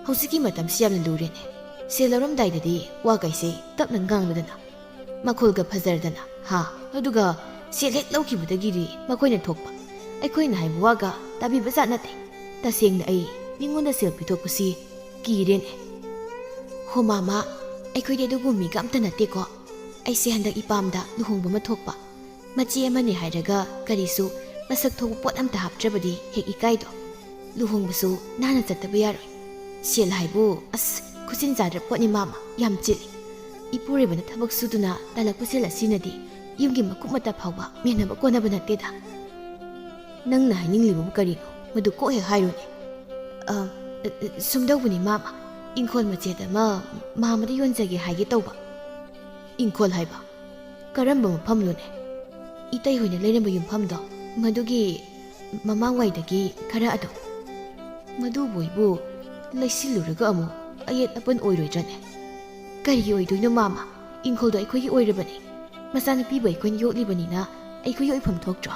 hausiki matam siamna lurene selaram daidadi wa kaise tapna ngangludana makhulga phazardana ha aduga selek laukibudagiri makoina thokpa aikoina haibu waga tabi baza nate tasengna ai ningonda sel pithokpusi kirene ho mama aikoide dugumi gamta nate ko aise handak ipamda luhongba mathokpa machi amani hairaga karisu masak thobu pot amta haptrabadi hek ikaido luhongbasu nana chattaba yaroi sel haibu as khusin zadra potni mama yam chili ipure bana thabak suduna talak pusela sinadi yumgi makup mata phawba menaba konaba nateda nangna haining libu karino madu ko he hairone sumdawbuni mama ingkhol macheda mama da yonjage haige tawba ingkhol haiba karamba mafamlune itai hoina leiramba yumfamdo madugi mamangwaidagi khara ado madu boibu laisiluraga amu ayet apan oiroidrane kari oidoino mama ingkholdo aikhoigi oirabani masana piba aikhoin yoklibanina aikhoigi oifam thoktro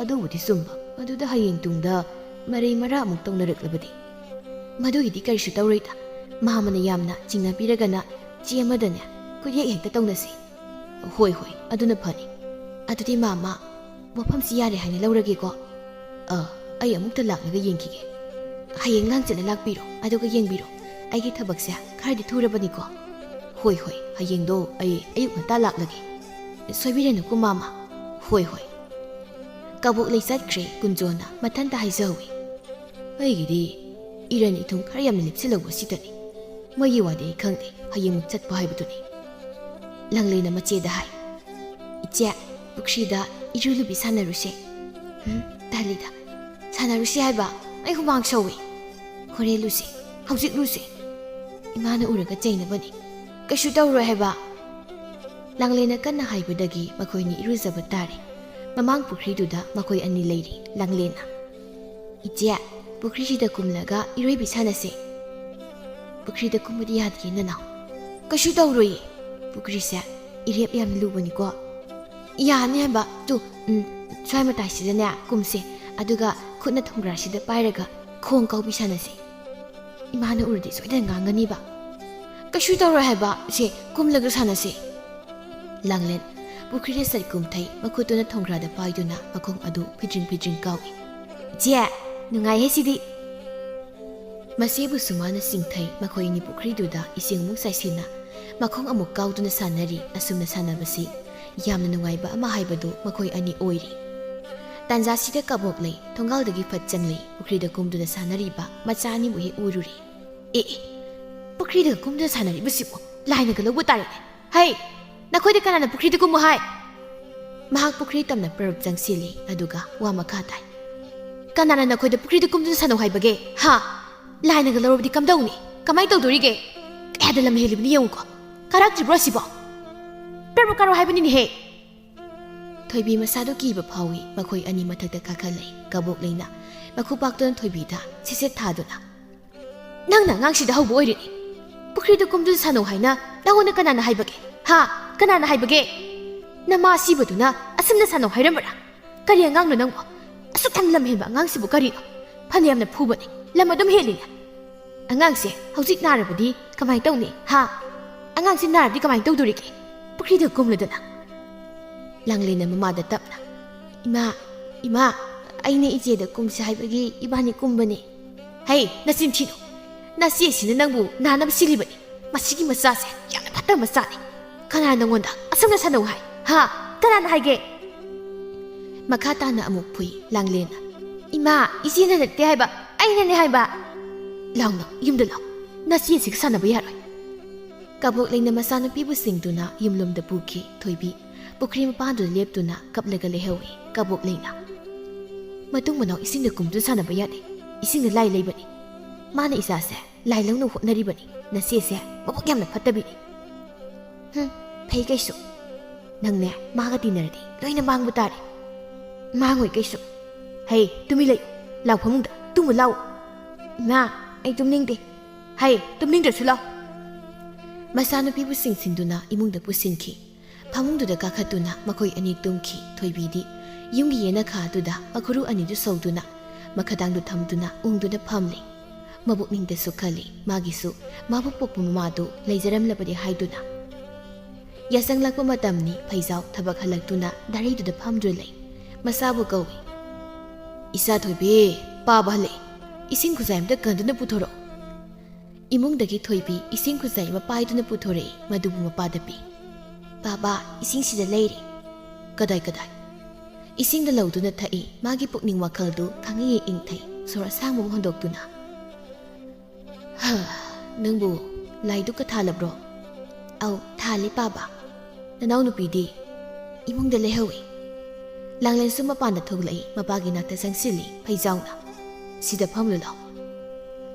adubudi sumba aduda hayeng tungda marei mara amuk tongnareklabadi madugidi karisu tawreita mahamana yamna chingna piragana chiamadane kuye hekta tongnasi hoi hoi aduna phani adudi mama wafamsi yare haina laurage ko ai amukta laklaga yengkige hayeng langchana lakpiro aduga yengbiro aigi thabakse khardi thurabani ko hoi hoi hayengdo ai ayuk ngata laklage soibirenu ko mama hoi hoi kabuk leisat kre kunjona mathanta haizawi aigidi irani thum khar yamna lipsilago sitani moyi wade khangde hayeng muk chatpa haibuduni langlena macheda hai iche buksida irulubi sanaruse talida sanaruse haiba ꯑꯩ ꯍꯨꯃꯥꯡ ꯁꯧꯏ ꯍꯣꯔꯦꯟ Lucy ꯍꯧꯖꯤꯛ Lucy ꯏꯃꯥꯅ ꯎꯔꯒ ꯆꯩꯅꯕꯅꯤ ꯀꯩꯁꯨ ꯇꯧꯔꯣꯏ ꯍꯥꯏꯕ ꯂꯥꯡꯂꯦꯟꯅ ꯀꯟꯅ ꯍꯥꯏꯕꯗꯒꯤ ꯃꯈꯣꯏꯅꯤ ꯏꯔꯨꯖꯕ ꯇꯥꯔꯦ ꯃꯃꯥꯡ ꯄꯨꯈ꯭ꯔꯤꯗꯨꯗ ꯃꯈꯣꯏ ꯑꯅꯤ ꯂꯩꯔꯤ ꯂꯥꯡꯂꯦꯟꯅ ꯏꯆꯦ ꯄꯨꯈ꯭ꯔꯤꯁꯤꯗ ꯀꯨꯝꯂꯒ ꯏꯔꯣꯏꯕꯤ ꯁꯥꯟꯅꯁꯦ ꯄꯨꯈ꯭ꯔꯤꯗ ꯀꯨꯝꯕꯗꯤ ꯌꯥꯗꯤꯌꯦ ꯅꯅꯥꯎ ꯀꯩꯁꯨ ꯇꯧꯔꯣꯏꯌꯦ ꯄꯨꯈ꯭ꯔꯤꯁꯦ ꯏꯔꯦꯞ ꯌꯥꯝꯅ ꯂꯨꯕꯅꯤꯀꯣ ꯌꯥꯅꯤ ꯍꯥꯏꯕ ꯁ꯭ꯋꯥꯏ ꯃꯇꯥꯏꯁꯤꯗꯅꯦ ꯀꯨꯝꯁꯦ ꯑꯗꯨꯒ ꯈꯨꯠꯅ ꯊꯣꯡꯒ꯭ꯔꯥꯁꯤꯗ ꯄꯥꯏꯔꯒ ꯈꯣꯡ ꯀꯥꯎꯕꯤ ꯁꯥꯟꯅꯁꯦ ꯏꯃꯥꯅ ꯎꯔꯗꯤ ꯁꯣꯏꯗꯅ ꯉꯥꯡꯒꯅꯤꯕ ꯀꯩꯁꯨ ꯇꯧꯔꯣꯏ ꯍꯥꯏꯕ ꯁꯦ ꯀꯨꯝꯂꯒ ꯁꯥꯟꯅꯁꯦ ꯂꯥꯡꯂꯦꯟ ꯄꯨꯈ꯭ꯔꯤꯗ ꯆꯠꯀꯨꯝꯊꯩ ꯃꯈꯨꯠꯇꯨꯅ ꯊꯣꯡꯒ꯭ꯔꯥꯗ ꯄꯥꯏꯗꯨꯅ ꯃꯈꯣꯡ ꯑꯗꯨ ꯐꯤꯗ꯭ꯔꯤꯡ ꯐꯤꯗ꯭ꯔꯤꯡ ꯀꯥꯎꯏ ꯏꯆꯦ ꯅꯨꯡꯉꯥꯏꯍꯦ ꯁꯤꯗꯤ ꯃꯆꯦꯕꯨꯁꯨ ꯃꯥꯅ ꯆꯤꯡꯊꯩ ꯃꯈꯣꯏ ꯑꯅꯤ ꯄꯨꯈ꯭ꯔꯤꯗꯨꯗ ꯏꯁꯤꯡ ꯑꯃꯨꯛ ꯆꯥꯏꯁꯤꯟꯅ ꯃꯈꯣꯡ ꯑꯃꯨꯛ ꯀꯥꯎꯗꯨꯅ ꯁꯥꯟꯅꯔꯤ ꯑꯁꯨꯝꯅ ꯁꯥꯟꯅꯕꯁꯤ ꯌꯥꯝꯅ ꯅꯨꯡꯉꯥꯏꯕ ꯑꯃ ꯍꯥꯏꯕꯗꯨ ꯃꯈꯣꯏ ꯑꯅꯤ ꯑꯣꯏꯔꯤ ꯇꯥꯟꯖꯥꯁꯤꯗ ꯀꯕꯣꯛ ꯂꯩ ꯊꯣꯡꯒꯥꯜꯗꯒꯤ ꯐꯠ ꯆꯪꯂꯤ ꯄꯨꯈ꯭ꯔꯤꯗ ꯀꯨꯝꯗꯨꯅ ꯁꯥꯟꯅꯔꯤꯕ ꯃꯆꯥ ꯑꯅꯤꯕꯨ ꯍꯦꯛ ꯎꯔꯨꯔꯤ ꯑꯦ ꯄꯨꯈ꯭ꯔꯤꯗ ꯀꯨꯝꯗꯨꯅ ꯁꯥꯟꯅꯔꯤꯕꯁꯤꯕꯨ ꯂꯥꯏꯅꯒ ꯂꯧꯕ ꯇꯥꯔꯦꯅꯦ ꯍꯩ ꯅꯈꯣꯏꯗ ꯀꯅꯥꯅ ꯄꯨꯈ꯭ꯔꯤꯗ ꯀꯨꯝꯃꯨ ꯍꯥꯏ ꯃꯍꯥꯛ ꯄꯨꯈ꯭ꯔꯤ ꯇꯝꯅ ꯄꯔꯞ ꯆꯪꯁꯤꯜꯂꯤ ꯑꯗꯨꯒ ꯋꯥ ꯃꯈꯥ ꯇꯥꯏ ꯀꯅꯥꯅ ꯅꯈꯣꯏꯗ ꯄꯨꯈ꯭ꯔꯤꯗ ꯀꯨꯝꯗꯨꯅ ꯁꯥꯟꯅꯧ ꯍꯥꯏꯕꯒꯦ ꯍꯥ ꯂꯥꯏꯅꯒ ꯂꯧꯔꯕꯗꯤ ꯀꯝꯗꯧꯅꯤ ꯀꯃꯥꯏꯅ ꯇꯧꯗꯣꯔꯤꯒꯦ ꯀꯌꯥꯗ ꯂꯝ ꯍꯦꯜꯂꯤꯕꯅꯤ ꯌꯦꯡꯉꯨꯀꯣ ꯀꯥꯔꯛꯇ꯭ꯔꯤꯕ꯭ꯔꯣ ꯁꯤꯕꯣ ꯄꯔꯞ ꯀꯥꯔꯣ ꯍꯥꯏꯕꯅꯤꯅꯦꯍꯦ ꯊꯣꯏꯕꯤ ꯃꯁꯥꯗꯨ ꯀꯤꯕ ꯐꯥꯎꯏ ꯃꯈꯣꯏ ꯑꯅꯤ ꯃꯊꯛꯇ ꯀꯥꯈꯠꯂꯛꯏ ꯀꯕꯣꯛ ꯂꯩꯅ ꯃꯈꯨꯄꯥꯛꯇꯨꯅ ꯊꯣꯏꯕꯤꯗ ꯁꯤꯁꯦꯠ ꯊꯥꯗꯨꯅ ꯅꯪꯅ ꯑꯉꯥꯡꯁꯤꯗ ꯍꯧꯕ ꯑꯣꯏꯔꯤꯅꯤ ꯄꯨꯈ꯭ꯔꯤꯗ ꯀꯨꯝꯗꯨꯅ ꯁꯥꯟꯅꯧ ꯍꯥꯏꯅ ꯅꯪꯉꯣꯟꯗ ꯀꯅꯥꯅ ꯍꯥꯏꯕꯒꯦ ꯍꯥ ꯀꯅꯥꯅ ꯍꯥꯏꯕꯒꯦ ꯅꯃꯥ ꯁꯤꯕꯗꯨꯅ ꯑꯁꯨꯝꯅ ꯁꯥꯟꯅꯧ ꯍꯥꯏꯔꯝꯕ꯭ꯔꯥ ꯀꯔꯤ ꯑꯉꯥꯡꯅꯣ ꯅꯪꯕꯨ ꯑꯁꯨꯛ ꯌꯥꯝ ꯂꯝ ꯍꯦꯟꯕ ꯑꯉꯥꯡꯁꯤꯕꯨ ꯀꯔꯤꯅꯣ ꯐꯅꯌꯥꯝꯅ ꯐꯨꯕꯅꯤ ꯂꯝ ꯑꯗꯨꯝ ꯍꯦꯜꯂꯤꯅꯦ ꯑꯉꯥꯡꯁꯦ ꯍꯧꯖꯤꯛ ꯅꯥꯔꯕꯗꯤ ꯀꯃꯥꯏꯅ ꯇꯧꯅꯤ ꯍꯥ ꯑꯉꯥꯡꯁꯦ ꯅꯥꯔꯕꯗꯤ ꯀꯃꯥꯏꯅ ꯇꯧꯗꯣꯔꯤꯒꯦ ꯄꯨꯈ꯭ꯔꯤꯗ ꯀꯨꯝꯂꯗꯅ ꯂꯥꯡꯂꯦꯟꯅ ꯃꯃꯥꯗ ꯇꯞꯅ ꯏꯃꯥ ꯑꯩꯅ ꯏꯆꯦꯗ ꯀꯨꯝꯁꯤ ꯍꯥꯏꯕꯒꯤ ꯏꯕꯥꯅꯤ ꯀꯨꯝꯕꯅꯤ ꯍꯩ ꯅꯆꯤꯟ ꯊꯤꯅꯨ ꯅꯆꯦꯁꯤꯅ ꯅꯪꯕꯨ ꯅꯥꯅꯕ ꯁꯤꯜꯂꯤꯕꯅꯤ ꯃꯁꯤꯒꯤ ꯃꯆꯥꯁꯦ ꯌꯥꯝꯅ ꯐꯠꯇꯕ ꯃꯆꯥꯅꯤ ꯀꯅꯥꯅ ꯅꯪꯉꯣꯟꯗ ꯑꯁꯨꯝꯅ ꯁꯥꯟꯅꯧ ꯍꯥꯏ ꯍꯥ ꯀꯅꯥꯅ ꯍꯥꯏꯒꯦ ꯃꯈꯥ ꯇꯥꯅ ꯑꯃꯨꯛ ꯐꯨꯏ ꯂꯥꯡꯂꯦꯟꯅ ꯏꯃꯥ ꯏꯆꯦꯅ ꯅꯠꯇꯦ ꯍꯥꯏꯕ ꯑꯩꯅꯅꯦ ꯍꯥꯏꯕ ꯂꯥꯎꯅ ꯌꯨꯝꯗ ꯂꯥꯎ ꯅꯆꯦꯁꯤꯒ ꯁꯥꯟꯅꯕ ꯌꯥꯔꯣꯏ ꯀꯕꯣꯛ ꯂꯩꯅ ꯃꯆꯥꯅꯨꯄꯤꯕꯨ ꯁꯤꯡꯗꯨꯅ ꯌꯨꯝꯂꯣꯝꯗ ꯄꯨꯈꯤ ꯊꯣꯏꯕꯤ ꯄꯨꯈ꯭ꯔꯤ ꯃꯄꯥꯟꯗꯨꯗ ꯂꯦꯞꯇꯨꯅ ꯀꯞꯂꯒ ꯂꯩꯍꯧꯏ ꯀꯕꯣꯛ ꯂꯩꯅ ꯃꯇꯨꯡ ꯃꯅꯥꯎ ꯏꯁꯤꯡꯗ ꯀꯨꯝꯗꯨꯅ ꯁꯥꯟꯅꯕ ꯌꯥꯗꯦ ꯏꯁꯤꯡꯗ ꯂꯥꯏ ꯂꯩꯕꯅꯤ ꯃꯥꯅ ꯏꯆꯥꯁꯦ ꯂꯥꯏ ꯂꯧꯅ ꯍꯣꯠꯅꯔꯤꯕꯅꯤ ꯅꯆꯦꯁꯦ ꯃꯕꯨꯛ ꯌꯥꯝꯅ ꯐꯠꯇꯕꯤꯅꯤ ꯐꯩ ꯀꯩꯁꯨ ꯅꯪꯅꯦ ꯃꯥꯒ ꯇꯤꯟꯅꯔꯗꯤ ꯂꯣꯏꯅ ꯃꯥꯡꯕ ꯇꯥꯔꯦ ꯃꯥꯡꯉꯣꯏ ꯀꯩꯁꯨ ꯍꯩ ꯇꯨꯃꯤ ꯂꯩꯌꯨ ꯂꯥꯎ ꯐꯃꯨꯡꯗ ꯇꯨꯝꯃꯨ ꯂꯥꯎ ꯏꯃꯥ ꯑꯩ ꯇꯨꯝꯅꯤꯡꯗꯦ ꯍꯩ ꯇꯨꯝꯅꯤꯡꯗ꯭ꯔꯁꯨ ꯂꯥꯎ ꯃꯆꯥꯅꯨꯄꯤꯕꯨ ꯆꯤꯡꯁꯤꯟꯗꯨꯅ ꯏꯃꯨꯡꯗ ꯄꯨꯁꯤꯟꯈꯤ ꯐꯃꯨꯡꯗꯨꯗ ꯀꯥꯈꯠꯇꯨꯅ ꯃꯈꯣꯏ ꯑꯅꯤ ꯇꯨꯝꯈꯤ ꯊꯣꯏꯕꯤꯗꯤ ꯌꯨꯝꯒꯤ ꯌꯦꯅꯈꯥ ꯑꯗꯨꯗ ꯃꯈꯨꯔꯨ ꯑꯅꯤꯗꯨ ꯁꯧꯗꯨꯅ ꯃꯈꯗꯥꯡꯗꯨ ꯊꯝꯗꯨꯅ ꯎꯡꯗꯨꯅ ꯐꯝꯂꯤ ꯃꯕꯨꯛꯅꯤꯡꯗꯁꯨ ꯈꯜꯂꯤ ꯃꯥꯒꯤꯁꯨ ꯃꯥꯕꯨ ꯄꯣꯛꯄ ꯃꯃꯥꯗꯨ ꯂꯩꯖꯔꯝꯂꯕꯗꯤ ꯍꯥꯏꯗꯨꯅ ꯌꯥꯆꯪꯂꯛꯄ ꯃꯇꯝꯅꯤ ꯐꯩꯖꯥꯎ ꯊꯕꯛ ꯍꯜꯂꯛꯇꯨꯅ ꯗꯥꯔꯩꯗꯨꯗ ꯐꯝꯗꯨꯅ ꯂꯩ ꯃꯆꯥꯕꯨ ꯀꯧꯏ ꯏꯆꯥ ꯊꯣꯏꯕꯤ ꯄꯥꯕ ꯍꯜꯂꯛꯏ ꯏꯁꯤꯡ ꯈꯨꯖꯥꯏ ꯑꯃꯇ ꯀꯟꯗꯨꯅ ꯄꯨꯊꯣꯔꯛꯎ ꯏꯃꯨꯡꯗꯒꯤ ꯊꯣꯏꯕꯤ ꯏꯁꯤꯡ ꯈꯨꯖꯥꯏ ꯑꯃ ꯄꯥꯏꯗꯨꯅ ꯄꯨꯊꯣꯔꯛꯏ ꯃꯗꯨꯕꯨ ꯃꯄꯥꯗ ꯄꯤ ꯕꯥꯕꯥ ꯏꯁꯤꯡꯁꯤꯗ ꯂꯩꯔꯤ ꯀꯗꯥꯏ ꯏꯁꯤꯡꯗ ꯂꯧꯗꯨꯅ ꯊꯛꯏ ꯃꯥꯒꯤ ꯄꯨꯛꯅꯤꯡ ꯋꯥꯈꯜꯗꯨ ꯈꯪꯉꯤꯉꯦ ꯏꯪꯊꯩ ꯁꯣꯔ ꯑꯁꯥꯡꯕ ꯍꯣꯟꯗꯣꯛꯇꯨꯅ ꯅꯪꯕꯨ ꯂꯥꯏꯗꯨꯛꯀ ꯊꯥꯜꯂꯕ꯭ꯔꯣ ꯑꯧ ꯊꯥꯜꯂꯤ ꯄꯥꯕꯥ ꯅꯅꯥꯎ ꯅꯨꯄꯤꯗꯤ ꯏꯃꯨꯡꯗ ꯂꯩꯍꯧꯏ ꯂꯥꯡꯂꯦꯟꯁꯨ ꯃꯄꯥꯟꯗ ꯊꯣꯛꯂꯛꯏ ꯃꯄꯥꯒꯤ ꯅꯥꯛꯇ ꯆꯪꯁꯤꯜꯂꯤ ꯐꯩꯖꯥꯎꯅ ꯁꯤꯗ ꯐꯝꯂꯨ ꯂꯥꯎ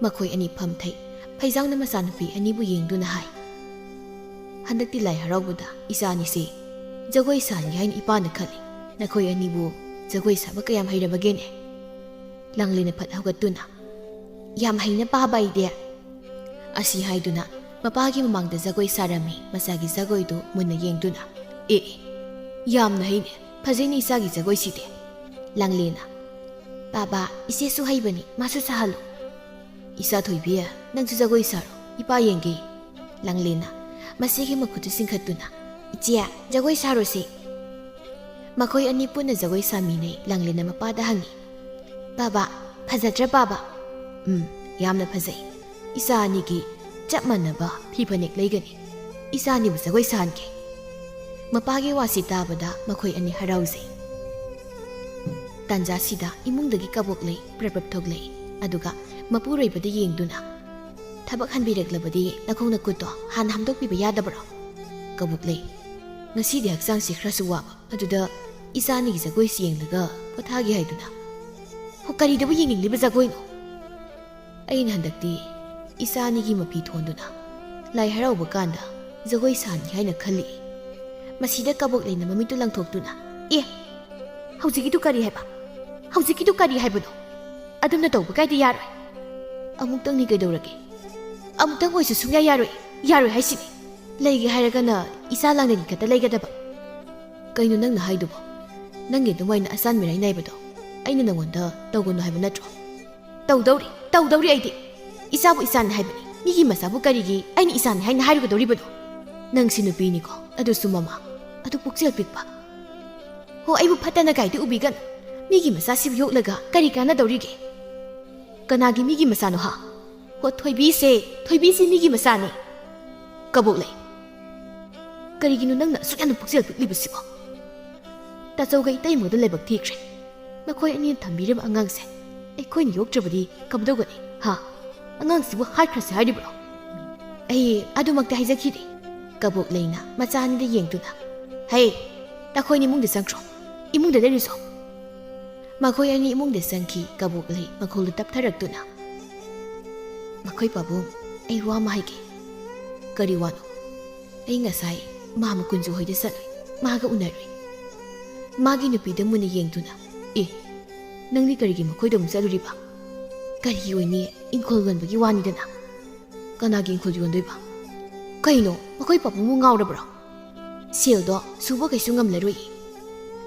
ꯃꯈꯣꯏ ꯑꯅꯤ ꯐꯝꯊꯩ ꯐꯩꯖꯥꯎꯅ ꯃꯆꯥꯅꯨꯄꯤ ꯑꯅꯤꯕꯨ ꯌꯦꯡꯗꯨꯅ ꯍꯥꯏ ꯍꯟꯗꯛꯇꯤ ꯂꯥꯏ ꯍꯔꯥꯎꯕꯗ ꯏꯆꯥꯅꯤꯁꯤ ꯖꯒꯣꯏ ꯁꯥꯍꯟꯒꯦ ꯍꯥꯏꯅ ꯏꯄꯥꯅ ꯈꯜꯂꯤ ꯅꯈꯣꯏ ꯑꯅꯤꯕꯨ ꯖꯒꯣꯏ ꯁꯥꯕ ꯀꯌꯥꯝ ꯍꯩꯔꯕꯒꯦꯅꯦ ꯂꯥꯡꯂꯦꯟꯅ ꯐꯠ ꯍꯧꯒꯠꯇꯨꯅ ꯌꯥꯝ ꯍꯩꯅ ꯄꯥꯕ ꯑꯩꯗꯤ ꯑꯁꯤ ꯍꯥꯏꯗꯨꯅ ꯃꯄꯥꯒꯤ ꯃꯃꯥꯡꯗ ꯖꯒꯣꯏ ꯁꯥꯔꯝꯃꯤ ꯃꯆꯥꯒꯤ ꯖꯒꯣꯏꯗꯨ ꯃꯨꯟꯅ ꯌꯦꯡꯗꯨꯅ ꯌꯥꯝꯅ ꯍꯩꯅꯦ ꯐꯖꯩꯅꯦ ꯏꯆꯥꯒꯤ ꯖꯒꯣꯏꯁꯤꯗꯤ ꯂꯥꯡꯂꯦꯟꯅ ꯕꯥꯕꯥ ꯏꯆꯦꯁꯨ ꯍꯩꯕꯅꯤ ꯃꯥꯁꯨ ꯁꯥꯍꯜꯂꯨ ꯏꯆꯥ ꯊꯣꯏꯕꯤ ꯅꯪꯁꯨ ꯖꯒꯣꯏ ꯁꯥꯔꯣ ꯏꯄꯥ ꯌꯦꯡꯒꯦ ꯂꯥꯡꯂꯦꯟꯅ ꯃꯁꯤꯒꯤ ꯃꯈꯨꯠꯇꯨ ꯆꯤꯡꯈꯠꯇꯨꯅ ꯏꯆꯦ ꯖꯒꯣꯏ ꯁꯥꯔꯨꯁꯤ ꯃꯈꯣꯏ ꯑꯅꯤ ꯄꯨꯟꯅ ꯖꯒꯣꯏ ꯁꯥꯃꯤꯟꯅꯩ ꯂꯥꯡꯂꯦꯟꯅ ꯃꯄꯥꯗ ꯍꯪꯉꯤ ꯕꯥꯕꯥ ꯐꯖꯗ꯭ꯔꯥ ꯕꯥꯕꯥ ꯌꯥꯝꯅ ꯐꯖꯩ ꯏꯆꯥ ꯑꯅꯤꯒꯤ ꯆꯞ ꯃꯥꯟꯅꯕ ꯐꯤ ꯐꯅꯦꯛ ꯂꯩꯒꯅꯤ ꯏꯆꯥ ꯑꯅꯤꯕꯨ ꯖꯒꯣꯏ ꯁꯥꯍꯟꯒꯦ ꯃꯄꯥꯒꯤ ꯋꯥꯁꯤ ꯇꯥꯕꯗ ꯃꯈꯣꯏ ꯑꯅꯤ ꯍꯔꯥꯎꯖꯩ ꯇꯥꯟꯖꯥꯁꯤꯗ ꯏꯃꯨꯡꯗꯒꯤ ꯀꯕꯣꯛ ꯂꯩ ꯄ꯭ꯔꯞ ꯊꯣꯛꯂꯛꯏ ꯑꯗꯨꯒ ꯃꯄꯨꯔꯣꯏꯕꯗ ꯌꯦꯡꯗꯨꯅ ꯊꯕꯛ ꯍꯟꯕꯤꯔꯛꯂꯕꯗꯤ ꯅꯈꯣꯡ ꯅꯈꯨꯠꯇꯣ ꯍꯥꯟꯅ ꯍꯥꯝꯗꯣꯛꯄꯤꯕ ꯌꯥꯗꯕ꯭ꯔꯣ ꯀꯕꯣꯛ ꯂꯩ ꯉꯁꯤꯗꯤ ꯍꯛꯆꯥꯡꯁꯤ ꯈꯔꯁꯨ ꯋꯥꯕ ꯑꯗꯨꯗ ꯏꯆꯥꯅꯤꯒꯤ ꯖꯒꯣꯏꯁꯤ ꯌꯦꯡꯂꯒ ꯄꯣꯊꯥꯒꯦ ꯍꯥꯏꯗꯨꯅ ꯀꯔꯤꯗꯕꯨ ꯌꯦꯡꯅꯤꯡꯂꯤꯕ ꯖꯒꯣꯏꯅꯣ ꯑꯩꯅ ꯍꯟꯗꯛꯇꯤ ꯏꯆꯥꯅꯤꯒꯤ ꯃꯄꯤ ꯊꯣꯟꯗꯨꯅ ꯂꯥꯏ ꯍꯔꯥꯎꯕ ꯀꯥꯟꯗ ꯖꯒꯣꯏ ꯁꯥꯍꯟꯒꯦ ꯍꯥꯏꯅ ꯈꯜꯂꯤ꯫ ꯃꯁꯤꯗ ꯀꯕꯣꯛ ꯂꯩꯅ ꯃꯃꯤꯠꯇꯨ ꯂꯪꯊꯣꯛꯇꯨꯅ ꯍꯧꯖꯤꯛꯀꯤꯗꯨ ꯀꯔꯤ ꯍꯥꯏꯕ? ꯍꯧꯖꯤꯛꯀꯤꯗꯨ ꯀꯔꯤ ꯍꯥꯏꯕꯅꯣ? ꯑꯗꯨꯝꯅ ꯇꯧꯕ ꯀꯥꯏꯗ ꯌꯥꯔꯣꯏ꯫ ꯑꯃꯨꯛꯇꯪꯅꯤ ꯀꯩꯗꯧꯔꯒꯦ? ꯑꯃꯨꯛꯇꯪ ꯑꯣꯏꯁꯨ ꯁꯨꯡꯌꯥ ꯌꯥꯔꯣꯏ꯫ ꯌꯥꯔꯣꯏ ꯍꯥꯏꯁꯤꯅꯤ꯫ ꯂꯩꯒꯦ ꯍꯥꯏꯔꯒꯅ ꯏꯆꯥ ꯂꯥꯡꯗꯒꯤ ꯈꯛꯇ ꯂꯩꯒꯗꯕ꯫ ꯀꯩꯅꯣ ꯅꯪꯅ ꯍꯥꯏꯗꯨꯕꯣ? ꯅꯪꯒꯤ ꯑꯗꯨꯃꯥꯏꯅ ꯑꯆꯥꯟ ꯃꯤꯔꯥꯏ ꯅꯥꯏꯕꯗꯣ ꯑꯩꯅ ꯅꯪꯉꯣꯟꯗ ꯇꯧꯒꯅꯨ ꯍꯥꯏꯕ ꯅꯠꯇ꯭ꯔꯣ? ꯇꯧꯗꯧꯔꯤ ꯑꯩꯗꯤ꯫ ꯏꯆꯥꯕꯨ ꯏꯆꯥꯅꯤ ꯍꯥꯏꯕꯅꯤ꯫ ꯃꯤꯒꯤ ꯃꯆꯥꯕꯨ ꯀꯔꯤꯒꯤ ꯑꯩꯅ ꯏꯆꯥꯅꯤ ꯍꯥꯏꯅ ꯍꯥꯏꯔꯨꯒꯗꯧꯔꯤꯕꯅꯣ? ꯅꯪꯁꯤ ꯅꯨꯄꯤꯅꯤꯀꯣ, ꯑꯗꯨꯁꯨ ꯃꯃꯥ, ꯑꯗꯨ ꯄꯨꯛꯆꯦꯜ ꯄꯤꯛꯄ꯫ ꯍꯣ, ꯑꯩꯕꯨ ꯐꯠꯇꯅ ꯀꯥꯏꯗꯤ ꯎꯕꯤꯒꯅꯨ꯫ ꯃꯤꯒꯤ ꯃꯆꯥꯁꯤꯕꯨ ꯌꯣꯛꯂꯒ ꯀꯔꯤ ꯀꯥꯟꯅꯗꯧꯔꯤꯒꯦ? ꯀꯅꯥꯒꯤ ꯃꯤꯒꯤ ꯃꯆꯥꯅꯣ ꯍꯥ? ꯍꯣ, ꯊꯣꯏꯕꯤꯁꯤ ꯃꯤꯒꯤ ꯃꯆꯥꯅꯤ꯫ ꯀꯕꯣꯛ ꯂꯩ, ꯀꯔꯤꯒꯤꯅꯣ ꯅꯪꯅ ꯑꯁꯨꯛ ꯌꯥꯝꯅ ꯄꯨꯛꯆꯦꯜ ꯄꯤꯛꯂꯤꯕꯁꯤꯕꯣ? ꯇꯥꯆꯧꯒ ꯏꯇꯩꯃꯒꯗ ꯂꯥꯏꯕꯛ ꯊꯤꯈ꯭ꯔꯦ꯫ ꯃꯈꯣꯏ ꯑꯅꯤꯅ ꯊꯝꯕꯤꯔꯤꯕ ꯑꯉꯥꯡꯁꯦ ꯑꯩꯈꯣꯏꯅ ꯌꯣꯛꯇ꯭ꯔꯕꯗꯤ ꯀꯝꯗꯧꯒꯅꯤ ꯍꯥ? ꯑꯉꯥꯡꯁꯤꯕꯨ ꯍꯥꯠꯈ꯭ꯔꯁꯦ ꯍꯥꯏꯔꯤꯕ꯭ꯔꯣ? ꯑꯩ ꯑꯗꯨꯃꯛꯇꯤ ꯍꯥꯏꯖꯈꯤꯗꯦ꯫ ꯀꯕꯣꯛ ꯂꯩꯅ ꯃꯆꯥ ꯑꯅꯤꯗ ꯌꯦꯡꯗꯨꯅ, ꯍꯩ, ꯇꯈꯣꯏꯅꯤ ꯏꯃꯨꯡꯗ ꯆꯪꯈ꯭ꯔꯣ꯫ ꯏꯃꯨꯡꯗ ꯂꯩꯔꯨꯁꯣ꯫ ꯃꯈꯣꯏ ꯑꯅꯤ ꯏꯃꯨꯡꯗ ꯆꯪꯈꯤ꯫ ꯀꯕꯣꯛ ꯂꯩ ꯃꯈꯣꯜꯗꯨ ꯇꯞꯊꯔꯛꯇꯨꯅ, ꯃꯈꯣꯏ ꯄꯥꯕꯨꯡ, ꯑꯩ ꯋꯥ ꯑꯃ ꯍꯥꯏꯒꯦ꯫ ꯀꯔꯤ ꯋꯥꯅꯣ? ꯑꯩ ꯉꯁꯥꯏ ꯃꯥꯝꯃ ꯀꯨꯟꯖꯨ ꯍꯣꯏꯗ ꯆꯠꯂꯨꯏ꯫ ꯃꯥꯒ ꯎꯅꯔꯨꯏ꯫ ꯃꯥꯒꯤ ꯅꯨꯄꯤꯗ ꯃꯨꯟꯅ ꯌꯦꯡꯗꯨꯅ, ꯅꯪꯗꯤ ꯀꯔꯤꯒꯤ ꯃꯈꯣꯏꯗ ꯑꯃꯨꯛ ꯆꯠꯂꯨꯔꯤꯕ? ꯀꯔꯤꯒꯤ ꯑꯣꯏꯅꯤ? ꯏꯪꯈꯣꯜ ꯌꯣꯟꯕꯒꯤ ꯋꯥꯅꯤꯗꯅ꯫ ꯀꯅꯥꯒꯤ ꯏꯪꯈꯣꯜ ꯌꯣꯟꯗꯣꯏꯕ? ꯀꯩꯅꯣ, ꯃꯈꯣꯏ ꯄꯥꯕꯨꯡꯕꯨ ꯉꯥꯎꯔꯕ꯭ꯔꯣ? ꯁꯦꯜꯗꯣ ꯁꯨꯕ ꯀꯩꯁꯨ ꯉꯝꯂꯔꯣꯏ꯫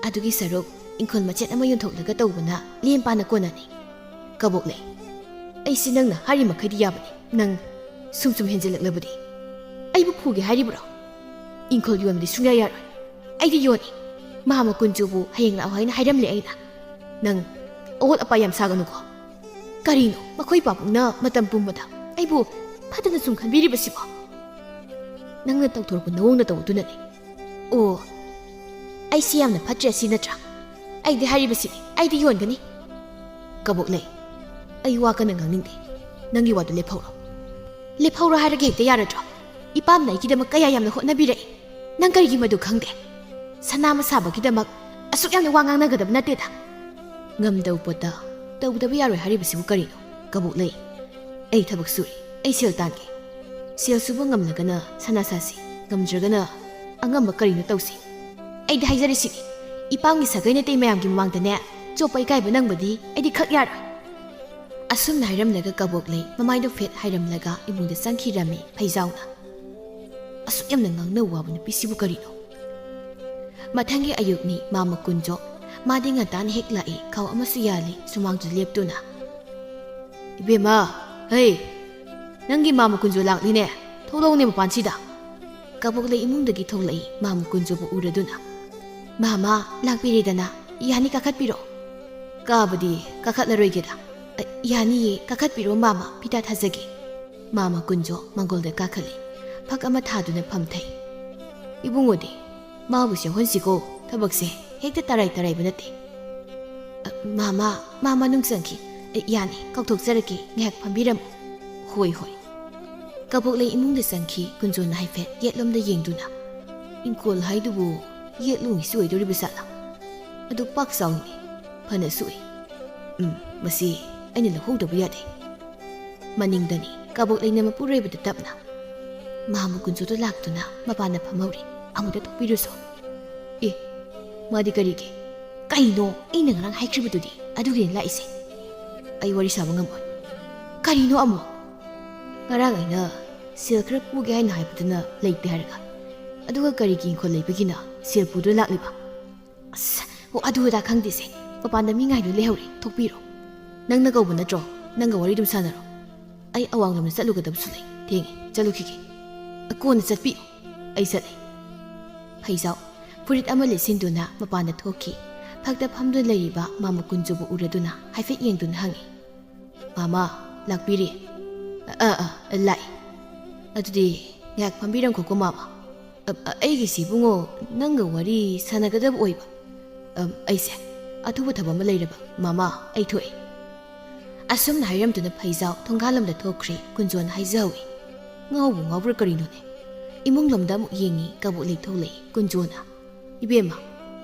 ꯑꯗꯨꯒꯤ ꯁꯔꯨꯛ ꯏꯪꯈꯣꯜ ꯃꯆꯦꯠ ꯑꯃ ꯌꯣꯟꯊꯣꯛꯂꯒ ꯇꯧꯕꯅ ꯂꯦꯝ ꯄꯥꯅ ꯀꯣꯟꯅꯅꯤ꯫ ꯀꯕꯣꯛ ꯂꯩ, ꯑꯩꯁꯤ ꯅꯪꯅ ꯍꯥꯏꯔꯤ ꯃꯈꯩꯗꯤ ꯌꯥꯕꯅꯤ꯫ ꯅꯪ ꯁꯨꯝ ꯍꯦꯟꯖꯤꯜꯂꯛꯂꯕꯗꯤ ꯑꯩꯕꯨ ꯐꯨꯒꯦ ꯍꯥꯏꯔꯤꯕ꯭ꯔꯣ? ꯏꯪꯈꯣꯜ ꯌꯣꯟꯕꯗꯤ ꯁꯨꯡꯌꯥ ꯌꯥꯔꯣꯏ꯫ ꯑꯩꯗꯤ ꯌꯣꯟꯅꯤ꯫ ꯃꯥꯝꯃ ꯀꯨꯟꯖꯨꯕꯨ ꯍꯌꯦꯡ ꯂꯥꯛꯑꯣ ꯍꯥꯏꯅ ꯍꯥꯏꯔꯝꯂꯦ ꯑꯩꯅ꯫ ꯅꯪ ꯑꯋꯣꯠ ꯑꯄꯥ ꯌꯥꯝ ꯁꯥꯒꯅꯨꯀꯣ꯫ ꯀꯔꯤꯅꯣ, ꯃꯈꯣꯏ ꯄꯥꯕꯨꯡꯅ ꯃꯇꯝ ꯄꯨꯝꯕꯗ ꯑꯩꯕꯨ ꯐꯠꯇꯅ ꯁꯨꯝ ꯈꯟꯕꯤꯔꯤꯕꯁꯤꯕꯣ? ꯅꯪꯅ ꯇꯧꯊꯣꯔꯛꯄ ꯅꯑꯣꯡꯅ ꯇꯧꯕꯗꯨꯅꯅꯤ꯫ ꯑꯣ, ꯑꯩꯁꯤ ꯌꯥꯝꯅ ꯐꯠꯇ꯭ꯔꯦ ꯁꯤ ꯅꯠꯇ꯭ꯔꯥ? ꯑꯩꯗꯤ ꯍꯥꯏꯔꯤꯕꯁꯤꯅꯤ, ꯑꯩꯗꯤ ꯌꯣꯟꯒꯅꯤ꯫ ꯀꯕꯣꯛ ꯂꯩ, ꯑꯩ ꯋꯥ ꯀꯟꯅ ꯉꯥꯡꯅꯤꯡꯗꯦ꯫ ꯅꯪꯒꯤ ꯋꯥꯗꯨ ꯂꯦꯞꯍꯧꯔꯣ꯫ ꯂꯦꯞꯍꯧꯔꯣ ꯍꯥꯏꯔꯒ ꯍꯦꯛꯇ ꯌꯥꯔꯗ꯭ꯔꯣ? ꯏꯄꯥꯝꯅ ꯑꯩꯒꯤꯗꯃꯛ ꯀꯌꯥ ꯌꯥꯝꯅ ꯍꯣꯠꯅꯕꯤꯔꯛꯏ꯫ ꯅꯪ ꯀꯔꯤꯒꯤ ꯃꯗꯨ ꯈꯪꯗꯦ? ꯁꯅꯥ ꯃꯁꯥꯕꯒꯤꯗꯃꯛ ꯑꯁꯨꯛ ꯌꯥꯝꯅ ꯋꯥ ꯉꯥꯡꯅꯒꯗꯕ ꯅꯠꯇꯦꯗ꯫ ꯉꯝꯗꯕ ꯄꯣꯠꯇ ꯇꯧꯗꯕ ꯌꯥꯔꯣꯏ ꯍꯥꯏꯔꯤꯕꯁꯤꯕꯨ ꯀꯔꯤꯅꯣ? ꯀꯕꯣꯛ ꯂꯩ, ꯑꯩ ꯊꯕꯛ ꯁꯨꯔꯤ꯫ ꯑꯩ ꯁꯦꯜ ꯇꯥꯟꯒꯦ꯫ ꯁꯦꯜ ꯁꯨꯕ ꯉꯝꯂꯒꯅ ꯁꯅꯥ ꯁꯥꯁꯤ, ꯉꯝꯗ꯭ꯔꯒꯅ ꯑꯉꯝꯕ ꯀꯔꯤꯅꯣ ꯇꯧꯁꯤ꯫ ꯑꯩꯗꯤ ꯍꯥꯏꯖꯔꯤꯁꯤꯅꯤ, ꯏꯄꯥꯝꯒꯤ ꯁꯥꯒꯩ ꯅꯥꯇꯩ ꯃꯌꯥꯝꯒꯤ ꯃꯃꯥꯡꯗꯅꯦ ꯆꯣꯞꯄ ꯏꯀꯥꯏꯕ ꯅꯪꯕꯗꯤ ꯑꯩꯗꯤ ꯈꯛ ꯌꯥꯔꯣꯏ꯫ ꯑꯁꯨꯝꯅ ꯍꯥꯏꯔꯝꯂꯒ ꯀꯕꯣꯛ ꯂꯩ ꯃꯃꯥꯏꯗꯣ ꯐꯦꯠ ꯍꯥꯏꯔꯝꯂꯒ ꯏꯃꯨꯡꯗ ꯆꯪꯈꯤꯔꯝꯃꯤ ꯐꯩꯖꯥꯎꯅ꯫ ꯑꯁꯨꯛ ꯌꯥꯝꯅ ꯉꯥꯡꯅꯕ ꯋꯥꯕ ꯅꯨꯄꯤꯁꯤꯕꯨ ꯀꯔꯤꯅꯣ? ꯃꯊꯪꯒꯤ ꯑꯌꯨꯛꯅꯤ꯫ ꯃꯥꯝꯃ ꯀꯨꯟꯖꯣ ꯃꯥꯗꯤ ꯉꯟꯇꯥꯅ ꯍꯦꯛ ꯂꯥꯛꯏ꯫ ꯈꯥꯎ ꯑꯃꯁꯨ ꯌꯥꯜꯂꯤ ꯁꯨꯃꯥꯡꯗꯨ ꯂꯦꯞꯇꯨꯅ꯫ ꯏꯕꯦꯝꯃ, ꯍꯩ, ꯅꯪꯒꯤ ꯃꯥꯝꯃ ꯀꯨꯟꯖꯣ ꯂꯥꯛꯂꯤꯅꯦ꯫ ꯊꯣꯛꯂꯛꯎꯅꯦ ꯃꯄꯥꯟꯁꯤꯗ꯫ ꯀꯕꯣꯛ ꯂꯩ ꯏꯃꯨꯡꯗꯒꯤ ꯊꯣꯛꯂꯛꯏ ꯃꯥꯝꯃ ꯀꯨꯟꯖꯣꯕꯨ ꯎꯔꯗꯨꯅ꯫ ꯃꯥꯝꯃ ꯂꯥꯛꯄꯤꯔꯦꯗꯅ, ꯌꯥꯅꯤ ꯀꯥꯈꯠꯄꯤꯔꯣ꯫ ꯀꯥꯕꯗꯤ ꯀꯥꯈꯠꯂꯔꯣꯏꯒꯦꯗ꯫ ꯌꯥꯅꯤꯌꯦ, ꯀꯥꯈꯠꯄꯤꯔꯣ ꯃꯥꯝꯃ, ꯐꯤꯇꯥ ꯊꯥꯖꯒꯦ꯫ ꯃꯥꯝꯃ ꯀꯨꯟꯖꯣ ꯃꯥꯡꯒꯣꯜꯗ ꯀꯥꯈꯠꯂꯤ꯫ ꯐꯛ ꯑꯃ ꯊꯥꯗꯨꯅ ꯐꯝꯊꯩ꯫ ꯏꯕꯨꯡꯉꯣꯗꯤ ꯃꯥꯕꯨ ꯁꯦꯍꯣꯟꯁꯤꯀꯣ, ꯊꯕꯛꯁꯦ ꯍꯦꯛꯇ ꯇꯔꯥꯏꯕ ꯅꯠꯇꯦ꯫ ꯃꯥꯝꯃ ꯅꯨꯡ ꯆꯪꯈꯤ꯫ ꯌꯥꯅꯤ, ꯀꯧꯊꯣꯛꯆꯔꯛꯀꯦ, ꯉꯥꯏꯍꯥꯛ ꯐꯝꯕꯤꯔꯝꯃꯨ꯫ ꯍꯣꯏ꯫ ꯀꯕꯣꯛ ꯂꯩ ꯏꯃꯨꯡꯗ ꯆꯪꯈꯤ꯫ ꯀꯨꯟꯖꯣꯅ ꯍꯥꯏꯐꯦꯠ ꯌꯦꯠꯂꯣꯝꯗ ꯌꯦꯡꯗꯨꯅ, ꯏꯪꯈꯣꯜ ꯍꯥꯏꯗꯨꯕꯨ ꯌꯦꯠꯂꯣꯡꯒꯤꯁꯨ ꯑꯣꯏꯗꯣꯔꯤꯕ ꯖꯥꯠꯂꯥ? ꯑꯗꯨ ꯄꯥꯛ ꯆꯥꯎꯏꯅꯦ, ꯐꯅꯁꯨ ꯎꯏ꯫ ꯃꯁꯤ ꯑꯩꯅ ꯂꯧꯍꯧꯗꯕ ꯌꯥꯗꯦ꯫ ꯃꯅꯤꯡꯗꯅꯤ꯫ ꯀꯕꯣꯛ ꯂꯩꯅ ꯃꯄꯨꯔꯣꯏꯕꯗ ꯇꯞꯅ, ꯃꯥꯝꯃ ꯀꯨꯟꯖꯣꯗꯣ ꯂꯥꯛꯇꯨꯅ ꯃꯄꯥꯟꯗ ꯐꯝꯍꯧꯔꯤ꯫ ꯑꯃꯨꯛꯇ ꯊꯣꯛꯄꯤꯔꯨꯁꯣ꯫ ꯃꯥꯗꯤ ꯀꯔꯤꯒꯤ? ꯀꯩꯅꯣ, ꯑꯩꯅ ꯉꯔꯥꯡ ꯍꯥꯏꯈ꯭ꯔꯤꯕꯗꯨꯗꯤ ꯑꯗꯨꯒꯤꯅꯦ ꯂꯥꯛꯏꯁꯦ꯫ ꯑꯩ ꯋꯥꯔꯤ ꯁꯥꯕ ꯉꯝꯃꯣꯏ꯫ ꯀꯔꯤꯅꯣ ꯑꯃꯨꯛ? ꯉꯔꯥꯡ ꯑꯩꯅ ꯁꯦꯜ ꯈꯔ ꯄꯨꯒꯦ ꯍꯥꯏꯅ ꯍꯥꯏꯕꯗꯨꯅ ꯂꯩꯇꯦ ꯍꯥꯏꯔꯒ, ꯑꯗꯨꯒ ꯀꯔꯤꯒꯤ ꯏꯪꯈꯣꯜ ꯂꯩꯕꯒꯤꯅ ꯁꯦꯜ ꯄꯨꯗꯨꯅ ꯂꯥꯛꯂꯤꯕ? ꯑꯁ, ꯑꯗꯨ ꯑꯗꯥ ꯈꯪꯗꯦꯁꯦ꯫ ꯃꯄꯥꯟꯗ ꯃꯤ ꯉꯥꯏꯗꯨ ꯂꯩꯍꯧꯔꯤ, ꯊꯣꯛꯄꯤꯔꯣ꯫ ꯅꯪꯅ ꯀꯧꯕ ꯅꯠꯇ꯭ꯔꯣ? ꯅꯪꯒ ꯋꯥꯔꯤ ꯑꯗꯨꯝ ꯁꯥꯟꯅꯔꯣ꯫ ꯑꯩ ꯑꯋꯥꯡꯂꯣꯝꯗ ꯆꯠꯂꯨꯒꯗꯕꯁꯨ ꯂꯩ, ꯊꯦꯡꯉꯦ, ꯆꯠꯂꯨꯈꯤꯒꯦ꯫ ꯀꯣꯟꯅ ꯆꯠꯄꯤꯌꯨ꯫ ꯑꯩ ꯆꯠꯂꯦ꯫ ꯐꯩꯖꯥꯎ ꯐꯨꯔꯤꯠ ꯑꯃ ꯂꯤꯠꯁꯤꯟꯗꯨꯅ ꯃꯄꯥꯟꯗ ꯊꯣꯛꯈꯤ꯫ ꯐꯛꯇ ꯐꯝꯗꯨꯅ ꯂꯩꯔꯤꯕ ꯃꯥꯝꯃ ꯀꯨꯟꯖꯣꯕꯨ ꯎꯔꯗꯨꯅ ꯍꯥꯏꯐꯦꯠ ꯌꯦꯡꯗꯨꯅ ꯍꯪꯉꯤ, ꯃꯥꯝꯃ ꯂꯥꯛꯄꯤꯔꯤ? ꯂꯥꯛꯏ꯫ ꯑꯗꯨꯗꯤ ꯉꯥꯏꯍꯥꯛ ꯐꯝꯕꯤꯔꯝꯈꯣꯀꯣ ꯃꯥꯝꯃ꯫ ꯑꯩꯒꯤꯁꯤ ꯏꯕꯨꯡꯉꯣ ꯅꯪꯒ ꯋꯥꯔꯤ ꯁꯥꯟꯅꯒꯗꯕ ꯑꯣꯏꯕ꯫ ꯑꯩꯁꯦ ꯑꯊꯨꯕ ꯊꯕꯛ ꯑꯃ ꯂꯩꯔꯕ ꯃꯥꯝꯃ, ꯑꯩ ꯊꯣꯛꯏ꯫ ꯑꯁꯨꯝꯅ ꯍꯥꯏꯔꯝꯗꯨꯅ ꯐꯩꯖꯥꯎ ꯊꯣꯡꯒꯥꯜꯂꯣꯝꯗ ꯊꯣꯛꯈ꯭ꯔꯦ꯫ ꯀꯨꯟꯖꯣꯅ ꯍꯥꯏꯖꯍꯧꯏ, ꯉꯥꯎꯕ꯭ꯔꯥ ꯀꯔꯤꯅꯣꯅꯦ? ꯏꯃꯨꯡ ꯂꯣꯝꯗ ꯑꯃꯨꯛ ꯌꯦꯡꯉꯤ꯫ ꯀꯕꯣꯛ ꯂꯩ ꯊꯣꯛꯂꯛꯏ꯫ ꯀꯨꯟꯖꯣꯅ, ꯏꯕꯦꯝꯃ,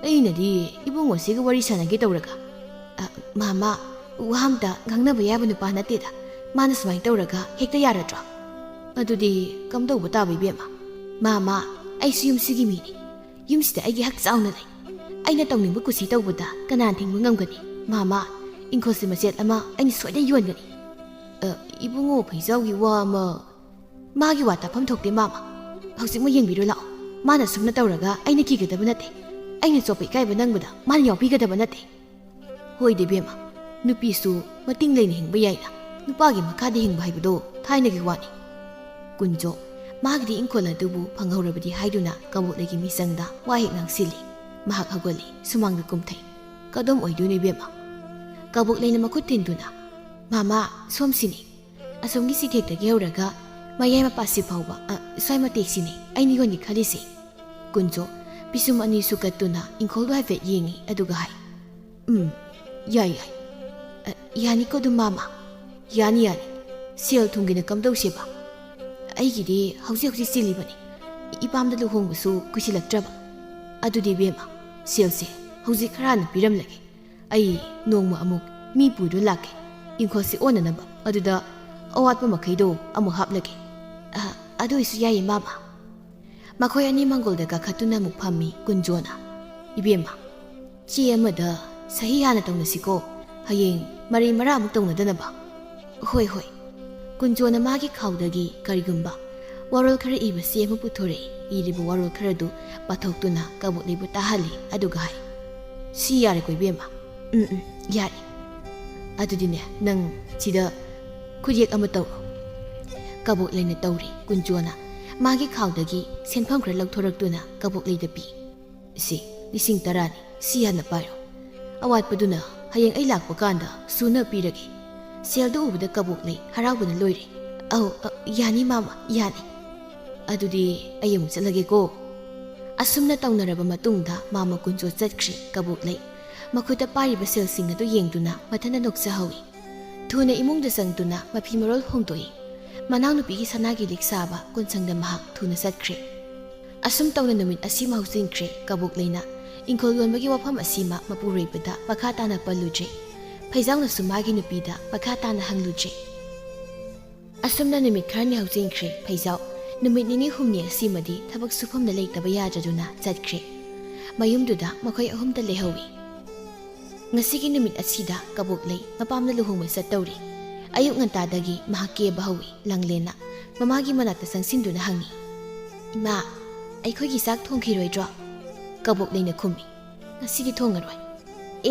ꯑꯩꯅꯗꯤ ꯏꯕꯨꯡꯉꯣꯁꯤꯒ ꯋꯥꯔꯤ ꯁꯥꯟꯅꯒꯦ ꯇꯧꯔꯒ꯫ ꯃꯥꯝꯃ, ꯋꯥ ꯑꯝꯇ ꯉꯥꯡꯅꯕ ꯌꯥꯕ ꯅꯨꯄꯥ ꯅꯠꯇꯦꯗ꯫ ꯃꯥꯅ ꯁꯨꯃꯥꯏꯅ ꯇꯧꯔꯒ ꯍꯦꯛꯇ ꯌꯥꯔꯗ꯭ꯔꯣ? ꯑꯗꯨꯗꯤ ꯀꯝꯗꯧꯕ ꯇꯥꯕ ꯏꯕꯦꯝꯃ? ꯃꯥꯃꯥ, ꯑꯩꯁꯨ ꯌꯨꯝꯁꯤꯒꯤ ꯃꯤꯅꯤ. ꯌꯨꯝꯁꯤꯗ ꯑꯩꯒꯤ ꯍꯛ ꯆꯥꯎꯅ ꯂꯩ. ꯑꯩꯅ ꯇꯧꯅꯤꯡꯕ ꯀꯨꯁꯤ ꯇꯧꯕꯗ ꯀꯅꯥꯅ ꯊꯤꯡꯕ ꯉꯝꯒꯅꯤ? ꯃꯥꯃꯥ, ꯏꯪꯈꯣꯜꯁꯤ ꯃꯆꯦꯠ ꯑꯃ ꯑꯩꯅ ꯁꯣꯏꯗꯅ ꯌꯣꯟꯒꯅꯤ. ꯏꯕꯨꯡꯉꯣ ꯐꯩꯖꯥꯎꯒꯤ ꯋꯥ ꯑꯃ... ꯃꯥꯒꯤ ꯋꯥ ꯇꯥꯐꯝ ꯊꯣꯛꯇꯦ ꯃꯥꯃꯥ. ꯍꯧꯖꯤꯛꯃꯛ ꯌꯦꯡꯕꯤꯔꯣ ꯂꯥꯛꯑꯣ. ꯃꯥꯅ ꯁꯨꯝꯅ ꯇꯧꯔꯒ ꯑꯩꯅ ꯀꯤꯒꯗꯕ ꯅꯠꯇꯦ. ꯑꯩꯅ ꯆꯣꯞꯄ ꯏꯀꯥꯏꯕ ꯅꯪꯕꯗ ꯃꯥꯅ ꯌꯥꯎꯕꯤꯒꯗꯕ ꯅꯠꯇꯦ. ꯍꯣꯏꯗ ꯏꯕꯦꯝꯃ, ꯅꯨꯄꯤꯁꯨ ꯃꯇꯤꯡ ꯂꯩꯅ ꯍꯤꯡꯕ ꯌꯥꯏꯅ. ꯅꯨꯄꯥꯒꯤ ꯃꯈꯥꯗ ꯍꯤꯡꯕ ꯍꯥꯏꯕꯗꯣ ꯊꯥꯏꯅꯒꯤ ꯋꯥꯅꯤ. ꯀꯨꯟꯖꯣ ꯃꯥꯒꯤꯗꯤ ꯏꯪꯈꯣꯜ ꯑꯗꯨꯕꯨ ꯐꯪꯍꯧꯔꯕꯗꯤ ꯍꯥꯏꯗꯨꯅ ꯀꯕꯣꯛꯂꯩꯒꯤ ꯃꯤꯆꯪꯗ ꯋꯥ ꯍꯦꯛ ꯉꯥꯡꯁꯤꯜꯂꯤ. ꯃꯍꯥꯛ ꯍꯧꯒꯠꯂꯤ, ꯁꯨꯃꯥꯡꯗ ꯀꯨꯝꯊꯩ. ꯀꯗꯣꯝ ꯑꯣꯏꯗꯣꯏꯅꯣ ꯏꯕꯦꯝꯃ? ꯀꯕꯣꯛꯂꯩꯅ ꯃꯈꯨꯠ ꯊꯤꯟꯗꯨꯅ, ꯃꯥꯃꯥ, ꯁꯣꯝꯁꯤꯅꯤ. ꯑꯁꯣꯝꯒꯤ ꯆꯤꯊꯦꯛꯇꯒꯤ ꯍꯧꯔꯒ ꯃꯌꯥꯏ ꯃꯄꯥꯁꯤ ꯐꯥꯎꯕ ꯁ꯭ꯋꯥꯏ ꯃꯇꯦꯛꯁꯤꯅꯤ ꯑꯩꯅ ꯌꯣꯟꯒꯦ ꯈꯜꯂꯤꯁꯤ. ꯀꯨꯟꯖꯣ ꯄꯤꯁꯨꯝ ꯑꯅꯤ ꯁꯨꯀꯠꯇꯨꯅ ꯏꯪꯈꯣꯜꯗꯣ ꯍꯥꯏꯐꯦꯠ ꯌꯦꯡꯉꯤ, ꯑꯗꯨꯒ ꯍꯥꯏ, ꯌꯥꯏ. ꯌꯥꯅꯤꯀꯣ ꯑꯗꯨꯝ ꯃꯥꯃꯥ? ꯌꯥꯅꯤ. ꯁꯦꯜ ꯊꯨꯝꯒꯤꯅ ꯀꯝꯗꯧꯁꯦꯕ? ꯑꯩꯒꯤꯗꯤ ꯍꯧꯖꯤꯛ ꯆꯤꯜꯂꯤꯕꯅꯤ. ꯏꯄꯥꯝꯗ ꯂꯨꯍꯣꯡꯕꯁꯨ ꯀꯨꯏꯁꯤꯜꯂꯛꯇ꯭ꯔꯕ. ꯑꯗꯨꯗꯤ ꯏꯕꯦꯝꯃ, ꯁꯦꯜꯁꯦ ꯍꯧꯖꯤꯛ ꯈꯔ ꯍꯥꯟꯅ ꯄꯤꯔꯝꯂꯒꯦ. ꯑꯩ ꯅꯣꯡꯃ ꯑꯃꯨꯛ ꯃꯤ ꯄꯨꯗꯨꯅ ꯂꯥꯛꯀꯦ. ꯏꯪꯈꯣꯜꯁꯤ ꯑꯣꯟꯅꯅꯕ. ꯑꯗꯨꯗ ꯑꯋꯥꯠꯄ ꯃꯈꯩꯗꯣ ꯑꯃꯨꯛ ꯍꯥꯞꯂꯒꯦ. ꯑꯗꯨ ꯑꯣꯏꯁꯨ ꯌꯥꯏꯌꯦ ꯃꯥꯃꯥ. ꯃꯈꯣꯏ ꯑꯅꯤ ꯃꯪꯒꯣꯜꯗ ꯀꯥꯈꯠꯇꯨꯅ ꯑꯃꯨꯛ ꯐꯝꯃꯤ. ꯀꯨꯟꯖꯣꯅ, ꯏꯕꯦꯝꯃ, ꯆꯦ ꯑꯃꯗ ꯁꯍꯤ ꯍꯥꯟꯅ ꯇꯧꯅꯁꯤꯀꯣ. ꯍꯌꯦꯡ ꯃꯔꯩ ꯃꯔꯥ ꯑꯃꯨꯛ ꯇꯧꯅꯗꯅꯕ. ꯍꯣꯏ. ꯀꯨꯟꯖꯣꯅ ꯃꯥꯒꯤ ꯈꯥꯎꯗꯒꯤ ꯀꯔꯤꯒꯨꯝꯕ ꯋꯥꯔꯣꯜ ꯈꯔ ꯏꯕ ꯆꯦ ꯑꯃ ꯄꯨꯊꯣꯔꯛꯏ. ꯏꯔꯤꯕ ꯋꯥꯔꯣꯜ ꯈꯔꯗꯨ ꯄꯥꯊꯣꯛꯇꯨꯅ ꯀꯕꯣꯛꯂꯩꯕꯨ ꯇꯥꯍꯜꯂꯤ, ꯑꯗꯨꯒ ꯍꯥꯏ, ꯁꯤ ꯌꯥꯔꯦꯀꯣ ꯏꯕꯦꯝꯃ? ꯌꯥꯔꯦ. ꯑꯗꯨꯗꯤꯅꯦ, ꯅꯪ ꯁꯤꯗ ꯈꯨꯠꯌꯦꯛ ꯑꯃ ꯇꯧꯔꯣ. ꯀꯕꯣꯛꯂꯩꯅ ꯇꯧꯔꯤ. ꯀꯨꯟꯖꯣꯅ ꯃꯥꯒꯤ ꯈꯥꯎꯗꯒꯤ ꯁꯦꯟꯐꯝ ꯈꯔ ꯂꯧꯊꯣꯔꯛꯇꯨꯅ ꯀꯕꯣꯛꯂꯩꯗ ꯄꯤ. ꯁꯤ 10,000ꯅꯤ. ꯁꯤ ꯍꯥꯟꯅ ꯄꯥꯏꯔꯣ. ꯑꯋꯥꯠꯄꯗꯨꯅ ꯍꯌꯦꯡ ꯑꯩ ꯂꯥꯛꯄ ꯀꯥꯟꯗ ꯁꯨꯅ ꯄꯤꯔꯒꯦ. ꯁꯦꯜꯗꯨ ꯎꯕꯗ ꯀꯕꯣꯛꯂꯩ ꯍꯔꯥꯎꯕꯅ ꯂꯣꯏꯔꯦ. ꯌꯥꯅꯤ ꯃꯥꯃꯥ, ꯌꯥꯅꯤ. ꯑꯗꯨꯗꯤ ꯑꯩ ꯑꯃꯨꯛ ꯆꯠꯂꯒꯦꯀꯣ. ꯑꯁꯨꯝꯅ ꯇꯧꯅꯔꯕ ꯃꯇꯨꯡꯗ ꯃꯥꯃꯥ ꯀꯨꯟꯖꯣ ꯆꯠꯈ꯭ꯔꯤ. ꯀꯕꯣꯛꯂꯩ ꯃꯈꯨꯠꯇ ꯄꯥꯏꯔꯤꯕ ꯁꯦꯜꯁꯤꯡ ꯑꯗꯨ ꯌꯦꯡꯗꯨꯅ ꯃꯊꯟꯇ ꯅꯣꯛꯆꯍꯧꯏ. ꯊꯨꯅ ꯏꯃꯨꯡꯗ ꯆꯪꯗꯨꯅ ꯃꯐꯤ ꯃꯔꯣꯜ ꯍꯣꯡꯗꯣꯛꯏ. ꯃꯅꯥꯎꯅꯨꯄꯤꯒꯤ ꯁꯅꯥꯒꯤ ꯂꯤꯛ ꯁꯥꯕ ꯀꯣꯟꯁꯪꯗ ꯃꯍꯥꯛ ꯊꯨꯅ ꯆꯠꯈ꯭ꯔꯦ. ꯑꯁꯨꯝ ꯇꯧꯅ ꯅꯨꯃꯤꯠ ꯑꯁꯤꯃ ꯍꯧꯖꯤꯟꯈ꯭ꯔꯦ. ꯀꯕꯣꯛꯂꯩꯅ ꯏꯪꯈꯣꯜ ꯌꯣꯟꯕꯒꯤ ꯋꯥꯐꯝ ꯑꯁꯤꯃ ꯃꯄꯨꯔꯣꯏꯕꯗ ꯃꯈꯥ ꯇꯥꯅ ꯄꯜꯂꯨꯗ꯭ꯔꯦ. ꯐꯩꯖꯥꯎꯅꯁꯨ ꯃꯥꯒꯤ ꯅꯨꯄꯤꯗ ꯃꯈꯥ ꯇꯥꯅ ꯍꯪꯂꯨꯗ꯭ꯔꯦ. ꯑꯁꯨꯝꯅ ꯅꯨꯃꯤꯠ ꯈꯔꯅꯤ ꯍꯧꯖꯤꯟꯈ꯭ꯔꯦ. ꯐꯩꯖꯥꯎ ꯅꯨꯃꯤꯠ ꯅꯤꯅꯤ ꯍꯨꯝꯅꯤ ꯑꯁꯤꯃꯗꯤ ꯊꯕꯛ ꯁꯨꯐꯝꯗ ꯂꯩꯇꯕ ꯌꯥꯗ꯭ꯔꯗꯨꯅ ꯆꯠꯈ꯭ꯔꯦ. ꯃꯌꯨꯝꯗꯨꯗ ꯃꯈꯣꯏ ꯑꯍꯨꯝꯇ ꯂꯩꯍꯧꯏ. ꯉꯁꯤꯒꯤ ꯅꯨꯃꯤꯠ ꯑꯁꯤꯗ ꯀꯕꯣꯛꯂꯩ ꯃꯄꯥꯝꯗ ꯂꯨꯍꯣꯡꯕ ꯆꯠꯇꯧꯔꯤ. ꯑꯌꯨꯛ ꯉꯟꯇꯥꯗꯒꯤ ꯃꯍꯥꯛ ꯀꯦꯕ ꯍꯧꯏ. ꯂꯪꯂꯦꯟꯅ ꯃꯃꯥꯒꯤ ꯃꯅꯥꯛꯇ ꯆꯪꯁꯤꯟꯗꯨꯅ ꯍꯪꯉꯤ, ꯏꯃꯥ, ꯑꯩꯈꯣꯏꯒꯤ ꯆꯥꯛ ꯊꯣꯡꯈꯤꯔꯣꯏꯗ꯭ꯔꯣ? ꯀꯕꯣꯛꯂꯩꯅ ꯈꯨꯝꯃꯤ, ꯉꯁꯤꯗꯤ ꯊꯣꯡꯉꯔꯣꯏ.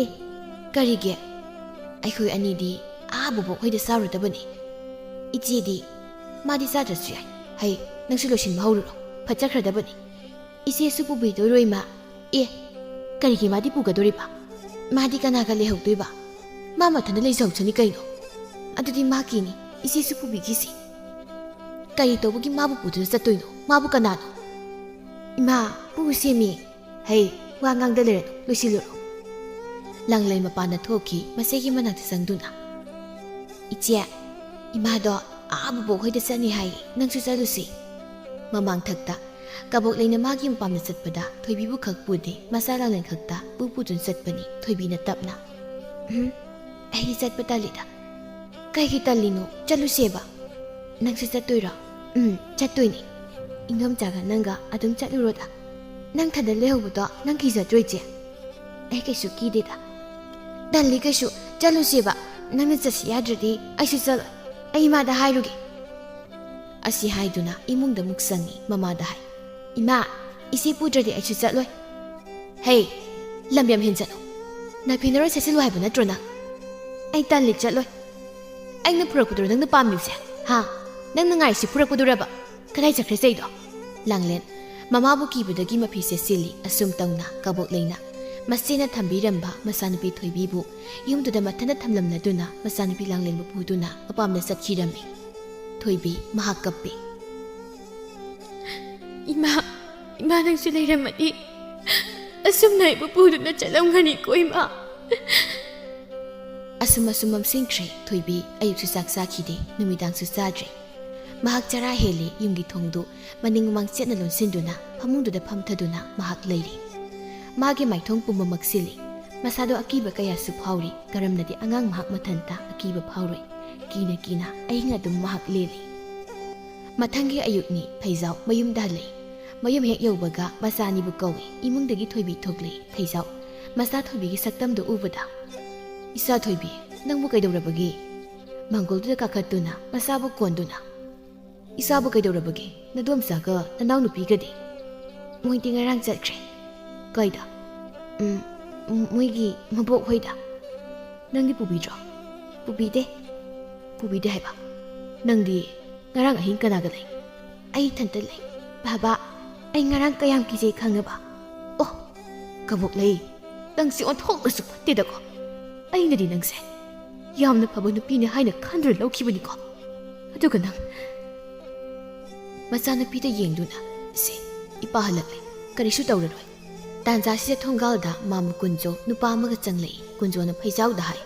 ꯀꯔꯤꯒꯤ? ꯑꯩꯈꯣꯏ ꯑꯅꯤꯗꯤ ꯕꯣꯕꯣꯛ ꯍꯣꯏꯗ ꯆꯥꯔꯨꯗꯕꯅꯤ. ꯏꯆꯦꯗꯤ ꯃꯥꯗꯤ ꯆꯥꯗ꯭ꯔꯁꯨ ꯌꯥꯏ. ꯍꯩ, ꯅꯪꯁꯨ ꯂꯣꯏꯁꯤꯟꯕ ꯍꯧꯔꯨꯔꯣ. ꯐꯠꯆꯈ꯭ꯔꯗꯕꯅꯤ. ꯏꯆꯦꯁꯨ ꯄꯨꯕꯤꯗꯣꯏꯔꯣ ꯏꯃꯥ? ꯀꯔꯤꯒꯤ ꯃꯥꯗꯤ ꯄꯨꯒꯗꯣꯔꯤꯕ? ꯃꯥꯗꯤ ꯀꯅꯥꯒ ꯂꯩꯍꯧꯗꯣꯏꯕ? ꯃꯥ ꯃꯊꯟꯇ ꯂꯩꯖꯍꯧꯁꯅꯤ ꯀꯩꯅꯣ. ꯑꯗꯨꯗꯤ ꯃꯥꯒꯤꯅꯤ, ꯏꯆꯦꯁꯨ ꯄꯨꯕꯤꯈꯤꯁꯤ. ꯀꯔꯤ ꯇꯧꯕꯒꯤ ꯃꯥꯕꯨ ꯄꯨꯗꯨꯅ ꯆꯠꯇꯣꯏꯅꯣ? ꯃꯥꯕꯨ ꯀꯅꯥꯅꯣ? ꯏꯃꯥ, ꯄꯨꯁꯦꯃꯤ. ꯍꯩ, ꯋꯥ ꯉꯥꯡꯗ ꯂꯩꯔꯅꯨ, ꯂꯣꯏꯁꯤꯜꯂꯨꯔꯣ. ꯂꯪꯂꯩ ꯃꯄꯥꯟꯗ ꯊꯣꯛꯈꯤ. ꯃꯆꯦꯒꯤ ꯃꯅꯥꯛꯇ ꯆꯪꯗꯨꯅ, ꯏꯆꯦ, ꯏꯃꯥꯗꯣ ꯕꯣꯕꯣꯛ ꯍꯣꯏꯗ ꯆꯠꯅꯤ ꯍꯥꯏꯌꯦ. ꯅꯪꯁꯨ ꯆꯠꯂꯨꯁꯤ. ꯃꯃꯥꯡꯊꯛꯇ ꯀꯕꯣꯛꯂꯩꯅ ꯃꯥꯒꯤ ꯃꯄꯥꯝꯗ ꯆꯠꯄꯗ ꯊꯣꯏꯕꯤꯕꯨ ꯈꯛ ꯄꯨꯗꯦ. ꯃꯆꯥ ꯂꯪꯂꯦꯟ ꯈꯛꯇ ꯄꯨꯗꯨꯅ ꯆꯠꯄꯅꯤ. ꯊꯣꯏꯕꯤꯅ ꯇꯞꯅ, ꯑꯩꯗꯤ ꯆꯠꯄ ꯇꯜꯂꯤꯗ. ꯀꯩꯒꯤ ꯇꯜꯂꯤꯅꯣ? ꯆꯠꯂꯨꯁꯦꯕ. ꯅꯪꯁꯨ ꯆꯠꯇꯣꯏꯔꯣ? ꯆꯠꯇꯣꯏꯅꯤ. ꯏꯪꯗꯣꯝꯆꯥꯒ ꯅꯪꯒ ꯑꯗꯨꯝ ꯆꯠꯂꯨꯔꯣꯗ. ꯅꯪ ꯊꯟꯗ ꯂꯩꯍꯧꯕꯗꯣ ꯅꯪ ꯀꯤꯖꯗ꯭ꯔꯣ ꯏꯆꯦ? ꯑꯩ ꯀꯩꯁꯨ ꯀꯤꯗꯦꯗ. ꯇꯜꯂꯤ ꯀꯩꯁꯨ. ꯆꯠꯂꯨꯁꯦꯕ. ꯅꯪꯅ ꯆꯠꯁꯤ ꯌꯥꯗ꯭ꯔꯗꯤ ꯑꯩꯁꯨ ꯆꯠꯂꯣꯏ. ꯑꯩ ꯏꯃꯥꯗ ꯍꯥꯏꯔꯨꯒꯦ. ꯑꯁꯤ ꯍꯥꯏꯗꯨꯅ ꯏꯃꯨꯡꯗ ꯑꯃꯨꯛ ꯆꯪꯉꯤ. ꯃꯃꯥꯗ ꯍꯥꯏ, ꯏꯃꯥ, ꯏꯆꯦ ꯄꯨꯗ꯭ꯔꯗꯤ ꯑꯩꯁꯨ ꯆꯠꯂꯣꯏ. ꯍꯩ, ꯂꯝ ꯌꯥꯝ ꯍꯦꯟꯖꯠꯅꯨ. ꯅꯥꯐꯤ ꯁꯦꯠꯆꯤꯜꯂꯨ ꯍꯥꯏꯕ ꯅꯠꯇ꯭ꯔꯣ ꯅꯪ? ꯑꯩ ꯇꯜꯂꯤ, ꯆꯠꯂꯣꯏ. ꯑꯩꯅ ꯄꯨꯔꯛꯄꯗꯨꯔꯣ ꯅꯪꯅ ꯄꯥꯝꯃꯤꯕꯁꯦ? ꯅꯪꯅ ꯉꯥꯏꯔꯤꯁꯤ ꯄꯨꯔꯛꯄꯗꯨꯔꯕ? ꯀꯗꯥꯏ ꯆꯠꯈ꯭ꯔꯦ ꯆꯩꯗꯣ? ꯂꯪꯂꯦꯟ ꯃꯃꯥꯕꯨ ꯀꯤꯕꯗꯒꯤ ꯃꯐꯤ ꯁꯦꯠꯆꯤꯜꯂꯤ. ꯑꯁꯨꯝ ꯇꯧꯅ ꯀꯕꯣꯛꯂꯩꯅ ꯃꯆꯦꯅ ꯊꯝꯕꯤꯔꯝꯕ ꯃꯆꯥꯅꯨꯄꯤ ꯊꯣꯏꯕꯤꯕꯨ ꯌꯨꯝꯗꯨꯗ ꯃꯊꯟꯇ ꯊꯝꯂꯝꯂꯗꯨꯅ ꯃꯆꯥꯅꯨꯄꯤ ꯂꯪꯂꯦꯟꯕꯨ ꯄꯨꯗꯨꯅ ꯃꯄꯥꯝꯗ ꯆꯠꯈꯤꯔꯝꯃꯤ. ꯊꯣꯏꯕꯤ ꯃꯍꯥꯛ ꯀꯞꯄꯤ. ꯏꯃꯥ ꯅꯪꯁꯨ ꯂꯩꯔꯝꯃꯗꯤ ꯑꯁꯨꯝꯅ ꯑꯩꯕꯨ ꯄꯨꯗꯨꯅ ꯆꯠꯂꯝꯒꯅꯤꯀꯣ ꯏꯃꯥ. ꯑꯁꯨꯝ ꯃꯝꯁꯤꯟꯈ꯭ꯔꯦ. ꯊꯣꯏꯕꯤ ꯑꯌꯨꯛꯁꯨ ꯆꯥꯛ ꯆꯥꯈꯤꯗꯦ, ꯅꯨꯃꯤꯗꯥꯡꯁꯨ ꯆꯥꯗ꯭ꯔꯦ. ꯃꯍꯥꯛ ꯆꯔꯥ ꯍꯦꯜꯂꯤ. ꯌꯨꯝꯒꯤ ꯊꯣꯡꯗꯨ ꯃꯅꯤꯡ ꯃꯃꯥꯡ ꯆꯦꯠꯅ ꯂꯣꯟꯁꯤꯟꯗꯨꯅ ꯐꯃꯨꯡꯗꯨꯗ ꯐꯝꯊꯗꯨꯅ ꯃꯍꯥꯛ ꯂꯩꯔꯤ. ꯃꯥꯒꯤ ꯃꯥꯏꯊꯣꯡ ꯄꯨꯝꯕ ꯃꯛꯁꯤꯜꯂꯤ. ꯃꯁꯥꯗꯣ ꯑꯀꯤꯕ ꯀꯌꯥꯁꯨ ꯐꯥꯎꯔꯤ. ꯀꯔꯝꯅꯗꯤ ꯑꯉꯥꯡ ꯃꯍꯥꯛ ꯃꯊꯟꯇ ꯑꯀꯤꯕ ꯐꯥꯎꯔꯣꯏ? ꯀꯤꯅ ꯀꯤꯅ ꯑꯍꯤꯡ ꯑꯗꯨꯝ ꯃꯍꯥꯛ ꯂꯦꯜꯂꯤ꯫ ꯃꯊꯪꯒꯤ ꯑꯌꯨꯛꯅꯤ ꯐꯩꯖꯥꯎ ꯃꯌꯨꯝꯗ ꯍꯜꯂꯛꯏ꯫ ꯃꯌꯨꯝ ꯍꯦꯛ ꯌꯧꯕꯒ ꯃꯆꯥꯅꯤꯕꯨ ꯀꯧꯏ꯫ ꯏꯃꯨꯡꯗꯒꯤ ꯊꯣꯏꯕꯤ ꯊꯣꯛꯂꯛꯏ꯫ ꯐꯩꯖꯥꯎ ꯃꯆꯥ ꯊꯣꯏꯕꯤꯒꯤ ꯁꯛꯇꯝꯗꯨ ꯎꯕꯗ "ꯏꯆꯥ ꯊꯣꯏꯕꯤ, ꯅꯪꯕꯨ ꯀꯩꯗꯧꯔꯕꯒꯦ?" ꯃꯥꯡꯒꯣꯜꯗꯨꯗ ꯀꯥꯈꯠꯇꯨꯅ ꯃꯆꯥꯕꯨ ꯀꯣꯟꯗꯨꯅ "ꯏꯆꯥꯕꯨ ꯀꯩꯗꯧꯔꯕꯒꯦ? ꯅꯗꯣꯝꯆꯥꯒ ꯅꯅꯥꯎ ꯅꯨꯄꯤꯒꯗꯤ?" "ꯃꯣꯏꯗꯤ ꯉꯔꯥꯡ ꯆꯠꯈ꯭ꯔꯦ." "ꯀꯥꯏꯗ?" "ꯃꯣꯏꯒꯤ ꯃꯕꯣꯛ ꯍꯣꯏꯗ." "ꯅꯪꯗꯤ ꯄꯨꯕꯤꯗ꯭ꯔꯣ?" "ꯄꯨꯕꯤꯗꯦ." "ꯄꯨꯕꯤꯗꯦ ꯍꯥꯏꯕ? ꯅꯪꯗꯤ ꯉꯔꯥꯡ ꯑꯍꯤꯡ ꯀꯅꯥꯒ ꯂꯩ?" "ꯑꯩ ꯏꯊꯟꯇ ꯂꯩ ꯕꯥꯕꯥ, ꯑꯩ ꯉꯔꯥꯡ ꯀꯌꯥꯝ ꯀꯤꯖꯩ ꯈꯪꯉꯕ?" "ꯑꯣ ꯀꯕꯣꯛꯂꯩ, ꯅꯪꯁꯦ ꯑꯣꯟꯊꯣꯛꯅꯁꯨ ꯐꯠꯇꯦꯗꯀꯣ꯫ ꯑꯩꯅꯗꯤ ꯅꯪꯁꯦ ꯌꯥꯝꯅ ꯐꯕ ꯅꯨꯄꯤꯅꯦ ꯍꯥꯏꯅ ꯈꯟꯗꯨꯅ ꯂꯧꯈꯤꯕꯅꯤꯀꯣ꯫ ꯑꯗꯨꯒ ꯅꯪ..." ꯃꯆꯥꯅꯨꯄꯤꯗ ꯌꯦꯡꯗꯨꯅ "ꯏꯁꯦ, ꯏꯄꯥ ꯍꯜꯂꯛꯂꯦ, ꯀꯔꯤꯁꯨ ꯇꯧꯔꯔꯣꯏ." ꯇꯥꯟꯖꯥꯁꯤꯗ ꯊꯣꯡꯒꯥꯜꯗ ꯃꯥꯃ ꯀꯨꯟꯖꯣ ꯅꯨꯄꯥ ꯑꯃꯒ ꯆꯪꯂꯛꯏ꯫ ꯀꯨꯟꯖꯣꯅ ꯐꯩꯖꯥꯎꯗ ꯍꯥꯏ,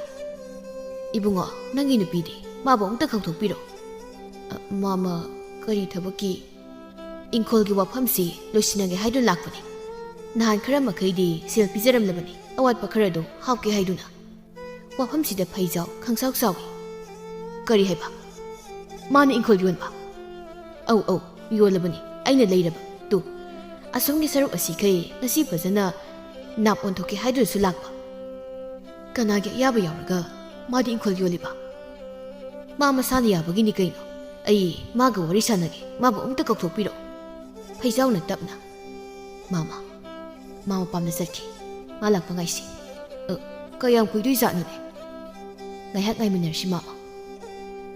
"ꯏꯕꯨꯡꯉꯣ, ꯅꯪꯒꯤ ꯅꯨꯄꯤꯗꯤ? ꯃꯥꯕꯨ ꯑꯃꯨꯛꯇ ꯀꯧꯊꯣꯛꯄꯤꯔꯣ." "ꯃꯥꯃ, ꯀꯔꯤ ꯊꯕꯛꯀꯤ?" "ꯏꯪꯈꯣꯜꯒꯤ ꯋꯥꯐꯝꯁꯤ ꯂꯣꯏꯁꯤꯟꯅꯒꯦ ꯍꯥꯏꯗꯨꯅ ꯂꯥꯛꯄꯅꯤ꯫ ꯅꯍꯥꯟ ꯈꯔ ꯃꯈꯩꯗꯤ ꯁꯦꯜ ꯄꯤꯖꯔꯝꯂꯕꯅꯤ, ꯑꯋꯥꯠꯄ ꯈꯔꯗꯣ ꯍꯥꯞꯀꯦ ꯍꯥꯏꯗꯨꯅ." ꯋꯥꯐꯝꯁꯤꯗ ꯐꯩꯖꯥꯎ ꯈꯪꯁꯥꯎ ꯁꯥꯎꯏ꯫ "ꯀꯔꯤ ꯍꯥꯏꯕ? ꯃꯥꯅ ꯏꯪꯈꯣꯜ ꯌꯣꯟꯕ?" "ꯑꯧ ꯌꯣꯜꯂꯕꯅꯤ, ꯑꯩꯅ ꯂꯩꯔꯕ꯫ ꯇꯨ, ꯑꯁꯣꯝꯒꯤ ꯁꯔꯨꯛ ꯑꯁꯤꯈꯩ ꯉꯁꯤ ꯐꯖꯅ ꯅꯥꯞ ꯑꯣꯟꯊꯣꯛꯀꯦ ꯍꯥꯏꯗꯨꯅꯁꯨ ꯂꯥꯛꯄ꯫ ꯀꯅꯥꯒꯤ ꯑꯌꯥꯕ ꯌꯥꯎꯔꯒ ꯃꯥꯗꯤ ꯏꯪꯈꯣꯜ ꯌꯣꯜꯂꯤꯕ?" "ꯃꯥ ꯃꯁꯥꯅ ꯌꯥꯕꯒꯤꯅꯤ ꯀꯩꯅꯣ꯫ ꯑꯩ ꯃꯥꯒ ꯋꯥꯔꯤ ꯁꯥꯟꯅꯒꯦ, ꯃꯥꯕꯨ ꯑꯃꯨꯛꯇ ꯀꯧꯊꯣꯛꯄꯤꯔꯣ." ꯐꯩꯖꯥꯎꯅ ꯇꯞꯅ, "ꯃꯥ ꯃꯄꯥꯝꯗ ꯆꯠꯈꯤ, ꯃꯥ ꯂꯥꯛꯄ ꯉꯥꯏꯁꯤ." "ꯀꯌꯥꯝ ꯀꯨꯏꯗꯣꯏꯖꯥꯠꯅꯣꯅꯦ?" "ꯉꯥꯏꯍꯥꯛ ꯉꯥꯏꯃꯤꯟꯅꯔꯁꯤ ꯃꯥꯃ."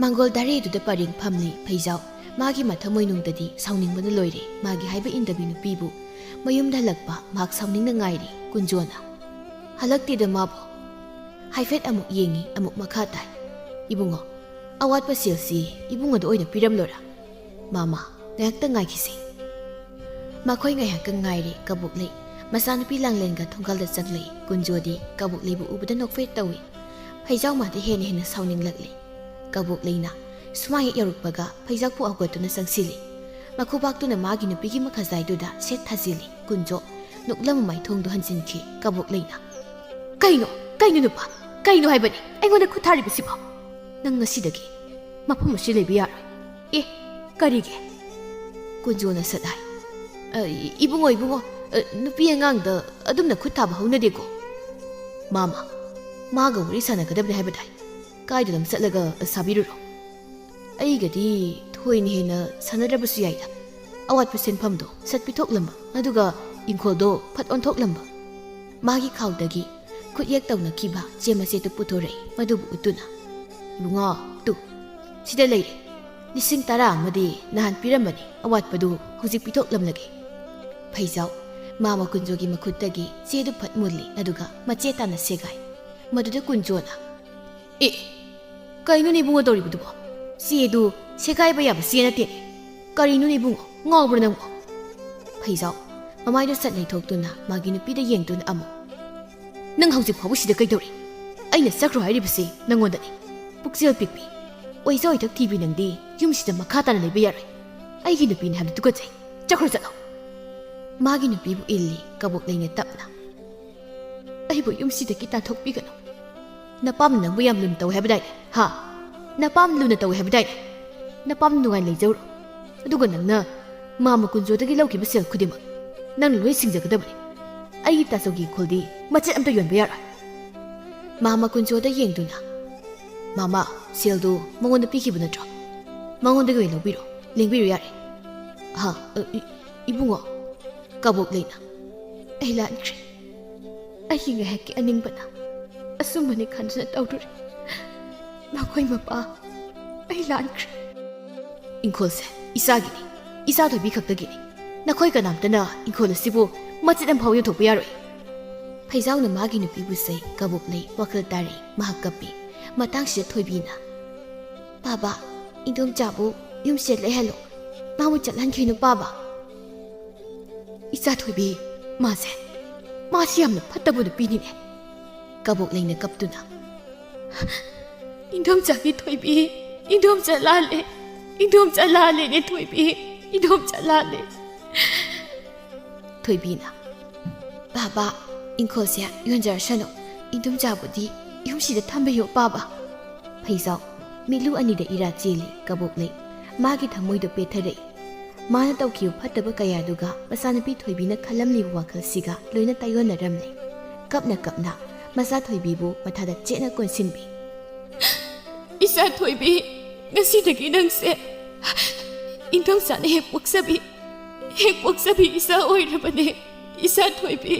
ꯃꯥꯡꯒꯣꯜ ꯗꯥꯔꯦꯗꯨꯗ ꯄꯔꯦꯡ ꯐꯝꯂꯤ ꯐꯩꯖꯥꯎ꯫ ꯃꯥꯒꯤ ꯃꯊꯃꯣꯏꯅꯨꯡꯗꯗꯤ ꯁꯥꯎꯅꯤꯡꯕꯅ ꯂꯣꯏꯔꯦ꯫ ꯃꯥꯒꯤ ꯍꯥꯏꯕ ꯏꯟꯗꯕꯤ ꯅꯨꯄꯤꯕꯨ ꯃꯌꯨꯝꯗ ꯍꯜꯂꯛꯄ ꯃꯍꯥꯛ ꯁꯥꯎꯅꯤꯡꯅ ꯉꯥꯏꯔꯤ꯫ ꯀꯨꯟꯖꯣꯅ "ꯍꯜꯂꯛꯇꯦꯗ ꯃꯥꯕꯨ." ꯍꯥꯏꯐꯦꯠ ꯑꯃꯨꯛ ꯌꯦꯡꯉꯤ, ꯑꯃꯨꯛ ꯃꯈꯥ ꯇꯥꯏ, "ꯏꯕꯨꯡꯉꯣ, ꯑꯋꯥꯠꯄ ꯁꯦꯜꯁꯤ ꯏꯕꯨꯡꯉꯣꯗ ꯑꯣꯏꯅ ꯄꯤꯔꯝꯂꯣꯔꯥ?" "ꯃꯥꯃ, ꯉꯥꯏꯍꯥꯛꯇꯪ ꯉꯥꯏꯈꯤꯁꯤ." ꯃꯈꯣꯏ ꯉꯥꯏꯍꯥꯛꯀ ꯉꯥꯏꯔꯦ꯫ ꯀꯕꯣꯛꯂꯩ ꯃꯆꯥꯅꯨꯄꯤ ꯂꯥꯡꯂꯦꯟꯒ ꯊꯣꯡꯒꯥꯜꯗ ꯆꯪꯂꯛꯏ꯫ ꯀꯨꯟꯖꯣꯗꯤ ꯀꯕꯣꯛꯂꯩꯕꯨ ꯎꯕꯗ ꯅꯣꯛꯐꯦꯠ ꯇꯧꯏ꯫ ꯐꯩꯖꯥꯎ ꯃꯥꯗꯤ ꯍꯦꯟꯅ ꯁꯥꯎꯅꯤꯡꯂꯛꯂꯤ꯫ ꯀꯕꯣꯛꯂꯩꯅ ꯁꯨꯃꯥꯏ ꯍꯦꯛ ꯌꯧꯔꯛꯄꯒ ꯐꯩꯖꯥꯎꯄꯨ ꯍꯧꯒꯠꯇꯨꯅ ꯆꯪꯁꯤꯜꯂꯤ꯫ ꯃꯈꯨꯕꯥꯛꯇꯨꯅ ꯃꯥꯒꯤ ꯅꯨꯄꯤꯒꯤ ꯃꯈꯖꯥꯏꯗꯨꯗ ꯁꯦꯠ ꯊꯥꯖꯤꯜꯂꯤ꯫ ꯀꯨꯟꯖꯣ ꯅꯨꯛꯂꯝ ꯃꯥꯏꯊꯣꯡꯗꯨ ꯍꯟꯖꯤꯟꯈꯤ꯫ ꯀꯕꯣꯛꯂꯩꯅ "ꯀꯩꯅꯣ ꯅꯨꯄꯥ? ꯀꯩꯅꯣ ꯍꯥꯏꯕꯅꯤ ꯑꯩꯉꯣꯟꯗ ꯈꯨꯠ ꯊꯥꯔꯤꯕꯁꯤꯕꯣ? ꯅꯪ ꯉꯁꯤꯗꯒꯤ ꯃꯐꯝ ꯑꯁꯤ ꯂꯩꯕ ꯌꯥꯔꯣꯏ." "ꯑꯦ, ꯀꯔꯤꯒꯤ?" ꯀꯨꯟꯖꯣꯅ ꯁꯠ ꯍꯥꯏ, "ꯏꯕꯨꯡꯉꯣ, ꯅꯨꯄꯤ ꯑꯉꯥꯡꯗ ꯑꯗꯨꯝꯅ ꯈꯨꯠ ꯊꯥꯕ ꯍꯧꯅꯗꯦꯀꯣ." "ꯃꯥꯃ, ꯃꯥꯒ ꯋꯥꯔꯤ ꯁꯥꯟꯅꯒꯗꯕꯅꯤ ꯍꯥꯏꯕꯗꯥꯏ, ꯀꯥꯏꯗꯅꯣꯝ ꯆꯠꯂꯒ ꯁꯥꯕꯤꯔꯨꯔꯣ." "ꯑꯩꯒꯗꯤ ꯊꯣꯏꯅ ꯍꯦꯟꯅ ꯁꯥꯟꯅꯗ꯭ꯔꯕꯁꯨ ꯌꯥꯏꯗ, ꯑꯋꯥꯠꯄ ꯁꯦꯟꯐꯝꯗꯣ ꯁꯠ ꯄꯤꯊꯣꯛꯂꯝꯕ, ꯑꯗꯨꯒ ꯏꯪꯈꯣꯜꯗꯣ ꯐꯠ ꯑꯣꯟꯊꯣꯛꯂꯝꯕ." ꯃꯥꯒꯤ ꯈꯥꯎꯗꯒꯤ ꯈꯨꯠꯌꯦꯛ ꯇꯧꯅꯈꯤꯕ ꯆꯦ ꯃꯆꯦꯠꯇꯨ ꯄꯨꯊꯣꯔꯛꯏ꯫ ꯃꯗꯨꯕꯨ ꯎꯠꯇꯨꯅ, "ꯏꯕꯨꯡꯉꯣ, ꯇꯨ, ꯁꯤꯗ ꯂꯩꯔꯦ. 10,000 ꯑꯃꯗꯤ ꯅꯍꯥꯟ ꯄꯤꯔꯝꯕꯅꯤ, ꯑꯋꯥꯠꯄꯗꯨ ꯍꯧꯖꯤꯛ ꯄꯤꯊꯣꯛꯂꯝꯂꯒꯦ." ꯐꯩꯖꯥꯎ ꯃꯥꯃ ꯀꯨꯟꯖꯣꯒꯤ ꯃꯈꯨꯠꯇꯒꯤ ꯆꯦꯗꯨ ꯐꯠ ꯃꯨꯜꯂꯤ, ꯑꯗꯨꯒ ꯃꯆꯦꯠ ꯇꯥꯅ ꯁꯦꯒꯥꯏ꯫ ꯃꯗꯨꯗ ꯀꯨꯟꯖꯣꯅ, "ꯑꯦ, ꯀꯩꯅꯣꯅꯦ ꯏꯕꯨꯡꯉꯣ ꯇꯧꯔꯤꯕꯗꯨꯕꯣ? ꯆꯦꯗꯨ ꯁꯦꯒꯥꯏꯕ ꯌꯥꯕ ꯆꯦ ꯅꯠꯇꯦꯅꯦ. ꯀꯔꯤꯅꯣꯅꯦ ꯏꯕꯨꯡꯉꯣ, ꯉꯥꯎꯕ꯭ꯔꯥ ꯅꯪꯕꯣ?" ꯐꯩꯖꯥꯎ ꯃꯃꯥꯏꯗꯨ ꯁꯠ ꯂꯩꯊꯣꯛꯇꯨꯅ ꯃꯥꯒꯤ ꯅꯨꯄꯤꯗ ꯌꯦꯡꯗꯨꯅ ꯑꯃꯨꯛ, "ꯅꯪ ꯍꯧꯖꯤꯛ ꯐꯥꯎꯕ ꯁꯤꯗ ꯀꯩꯗꯧꯔꯤ? ꯑꯩꯅ ꯆꯠꯈ꯭ꯔꯣ ꯍꯥꯏꯔꯤꯕꯁꯤ ꯅꯪꯉꯣꯟꯗꯅꯤ. ꯄꯨꯛꯆꯦꯜ ꯄꯤꯛꯄꯤ, ꯑꯣꯏꯖ ꯑꯣꯏꯊꯛ ꯊꯤꯕꯤ ꯅꯪꯗꯤ ꯌꯨꯝꯁꯤꯗ ꯃꯈꯥ ꯇꯥꯅ ꯂꯩꯕ ꯌꯥꯔꯣꯏ. ꯑꯩꯒꯤ ꯅꯨꯄꯤꯅꯤ ꯍꯥꯏꯕꯗꯨ ꯇꯨꯀꯠꯆꯩ. ꯆꯠꯈ꯭ꯔꯣ." ꯃꯥꯒꯤ ꯅꯨꯄꯤꯕꯨ ꯏꯜꯂꯤ꯫ ꯀꯕꯣꯛꯂꯩꯅ ꯇꯞꯅ, "ꯑꯩꯕꯨ ꯌꯨꯝꯁꯤꯗꯒꯤ ꯇꯥꯟꯊꯣꯛꯄꯤꯒꯅꯨ. ꯅꯄꯥꯝꯅ ꯅꯪꯕꯨ ꯌꯥꯝ ꯂꯨꯅ ꯇꯧꯋꯦ ꯍꯥꯏꯕꯗꯥꯏꯅꯦ? ꯅꯄꯥꯝꯅ ꯂꯨꯅ ꯇꯧꯋꯦ ꯍꯥꯏꯕꯗꯥꯏꯅꯦ? ꯅꯄꯥꯝꯅ ꯅꯨꯡꯉꯥꯏ ꯂꯩꯖꯧꯔꯣ. ꯑꯗꯨꯒ ꯅꯪꯅ ꯃꯥꯃ ꯀꯨꯟꯖꯣꯗꯒꯤ ꯂꯧꯈꯤꯕ ꯁꯦꯜ ꯈꯨꯗꯤꯡꯃꯛ ꯅꯪꯅ ꯂꯣꯏ ꯁꯤꯡꯖꯒꯗꯕꯅꯤ. ꯑꯩꯒꯤ ꯇꯥꯆꯧꯒꯤ ꯏꯪꯈꯣꯜꯗꯤ ꯃꯆꯦꯠ ꯑꯝꯇ ꯌꯣꯟꯕ ꯌꯥꯔꯣꯏ." ꯃꯥꯃ ꯀꯨꯟꯖꯣꯗ ꯌꯦꯡꯗꯨꯅ, "ꯃꯥꯃ, ꯁꯦꯜꯗꯨ ꯃꯉꯣꯟꯗ ꯄꯤꯈꯤꯕ ꯅꯠꯇ꯭ꯔꯣ? ꯃꯉꯣꯟꯗꯒꯤ ꯑꯣꯏꯅ ꯂꯧꯕꯤꯔꯣ, ꯂꯦꯡꯕꯤꯔꯣ ꯌꯥꯔꯦ." "ꯏꯕꯨꯡꯉꯣ." ꯀꯕꯣꯛꯂꯩꯅ, "ꯑꯩ ꯂꯥꯟꯈ꯭ꯔꯦ. ꯑꯩꯒꯤ ꯉꯥꯏꯍꯥꯛꯀꯤ ꯑꯅꯤꯡꯕꯅ ꯑꯆꯨꯝꯕꯅꯤ ꯈꯟꯗꯨꯅ ꯇꯧꯔꯨꯔꯦ. ꯃꯈꯣꯏ ꯃꯄꯥ, ꯑꯩ ꯂꯥꯟꯈ꯭ꯔꯦ. ꯏꯪꯈꯣꯜꯁꯦ ꯏꯆꯥꯒꯤꯅꯤ, ꯏꯆꯥ ꯊꯣꯏꯕꯤ ꯈꯛꯇꯒꯤꯅꯤ. ꯅꯈꯣꯏ ꯀꯅꯥꯝꯇꯅ ꯏꯪꯈꯣꯜ ꯑꯁꯤꯕꯨ ꯃꯆꯦꯠ ꯑꯃꯐꯥꯎ ꯌꯣꯟꯊꯣꯛꯄ ꯌꯥꯔꯣꯏ." ꯐꯩꯖꯥꯎꯅ ꯃꯥꯒꯤ ꯅꯨꯄꯤꯕꯨ ꯆꯩ꯫ ꯀꯕꯣꯛꯂꯩ ꯋꯥꯈꯜ ꯇꯥꯔꯤ, ꯃꯍꯥꯛ ꯀꯞꯄꯤ꯫ ꯃꯇꯥꯡꯁꯤꯗ ꯊꯣꯏꯕꯤꯅ, "ꯕꯥꯕꯥ, ꯏꯟꯗꯣꯝꯆꯥꯕꯨ ꯌꯨꯝꯁꯤꯗ ꯂꯩꯍꯜꯂꯣ. ꯃꯥꯕꯨ ꯆꯠꯍꯟꯈꯤꯅꯨ ꯕꯥꯕꯥ." "ꯏꯆꯥ ꯊꯣꯏꯕꯤ, ꯃꯥꯁꯤ ꯌꯥꯝꯅ ꯐꯠꯇꯕ ꯅꯨꯄꯤꯅꯤꯅꯦ." ꯀꯕꯣꯛꯂꯩꯅ ꯀꯞꯇꯨꯅ, "ꯏꯟꯗꯣꯝꯆꯥꯒꯤ ꯊꯣꯏꯕꯤ, ꯏꯟꯗꯣꯝꯆꯥ ꯂꯥꯜꯂꯦ. ꯏꯟꯗꯣꯝꯆꯥ ꯂꯥꯜꯂꯦꯅꯦ ꯊꯣꯏꯕꯤ, ꯏꯟꯗꯣꯝꯆꯥ ꯂꯥꯜꯂꯦ." ꯊꯣꯏꯕꯤꯅ, "ꯕꯥꯕꯥ, ꯏꯪꯈꯣꯜꯁꯦ ꯌꯣꯟꯖꯔꯁꯅꯨ. ꯏꯟꯗꯣꯝꯆꯥꯕꯨꯗꯤ ꯌꯨꯝꯁꯤꯗ ꯊꯝꯕꯤꯌꯣ ꯕꯥꯕꯥ." ꯐꯩꯖꯥꯎ, ꯃꯤꯠꯂꯨ ꯑꯅꯤꯗ ꯏꯔꯥ ꯆꯦꯜꯂꯤ ꯀꯕꯣꯛꯂꯩ ꯃꯥꯒꯤ ꯊꯃꯣꯏꯗ ꯄꯦꯊꯔꯛꯏ ꯃꯥꯅ ꯇꯧꯈꯤꯕ ꯐꯠꯇꯕ ꯀꯌꯥꯗꯨꯒ ꯃꯆꯥꯅꯨꯄꯤ ꯊꯣꯏꯕꯤꯅ ꯈꯜꯂꯝꯂꯤꯕ ꯋꯥꯈꯜꯁꯤꯒ ꯂꯣꯏꯅ ꯇꯥꯏꯌꯣꯟꯅꯔꯝꯂꯦ ꯀꯞꯅ ꯀꯞꯅ ꯃꯆꯥ ꯊꯣꯏꯕꯤꯕꯨ ꯃꯊꯥꯗ ꯆꯦꯠꯅ ꯀꯣꯟꯁꯤꯟꯕꯤ ꯏꯆꯥ ꯊꯣꯏꯕꯤ ꯉꯁꯤꯗꯒꯤ ꯅꯪꯁꯦ ꯏꯟꯊꯧ ꯆꯥꯅ ꯍꯦꯛ ꯄꯣꯛꯆꯕꯤ ꯏꯆꯥ ꯑꯣꯏꯔꯕꯅꯦ ꯏꯆꯥ ꯊꯣꯏꯕꯤ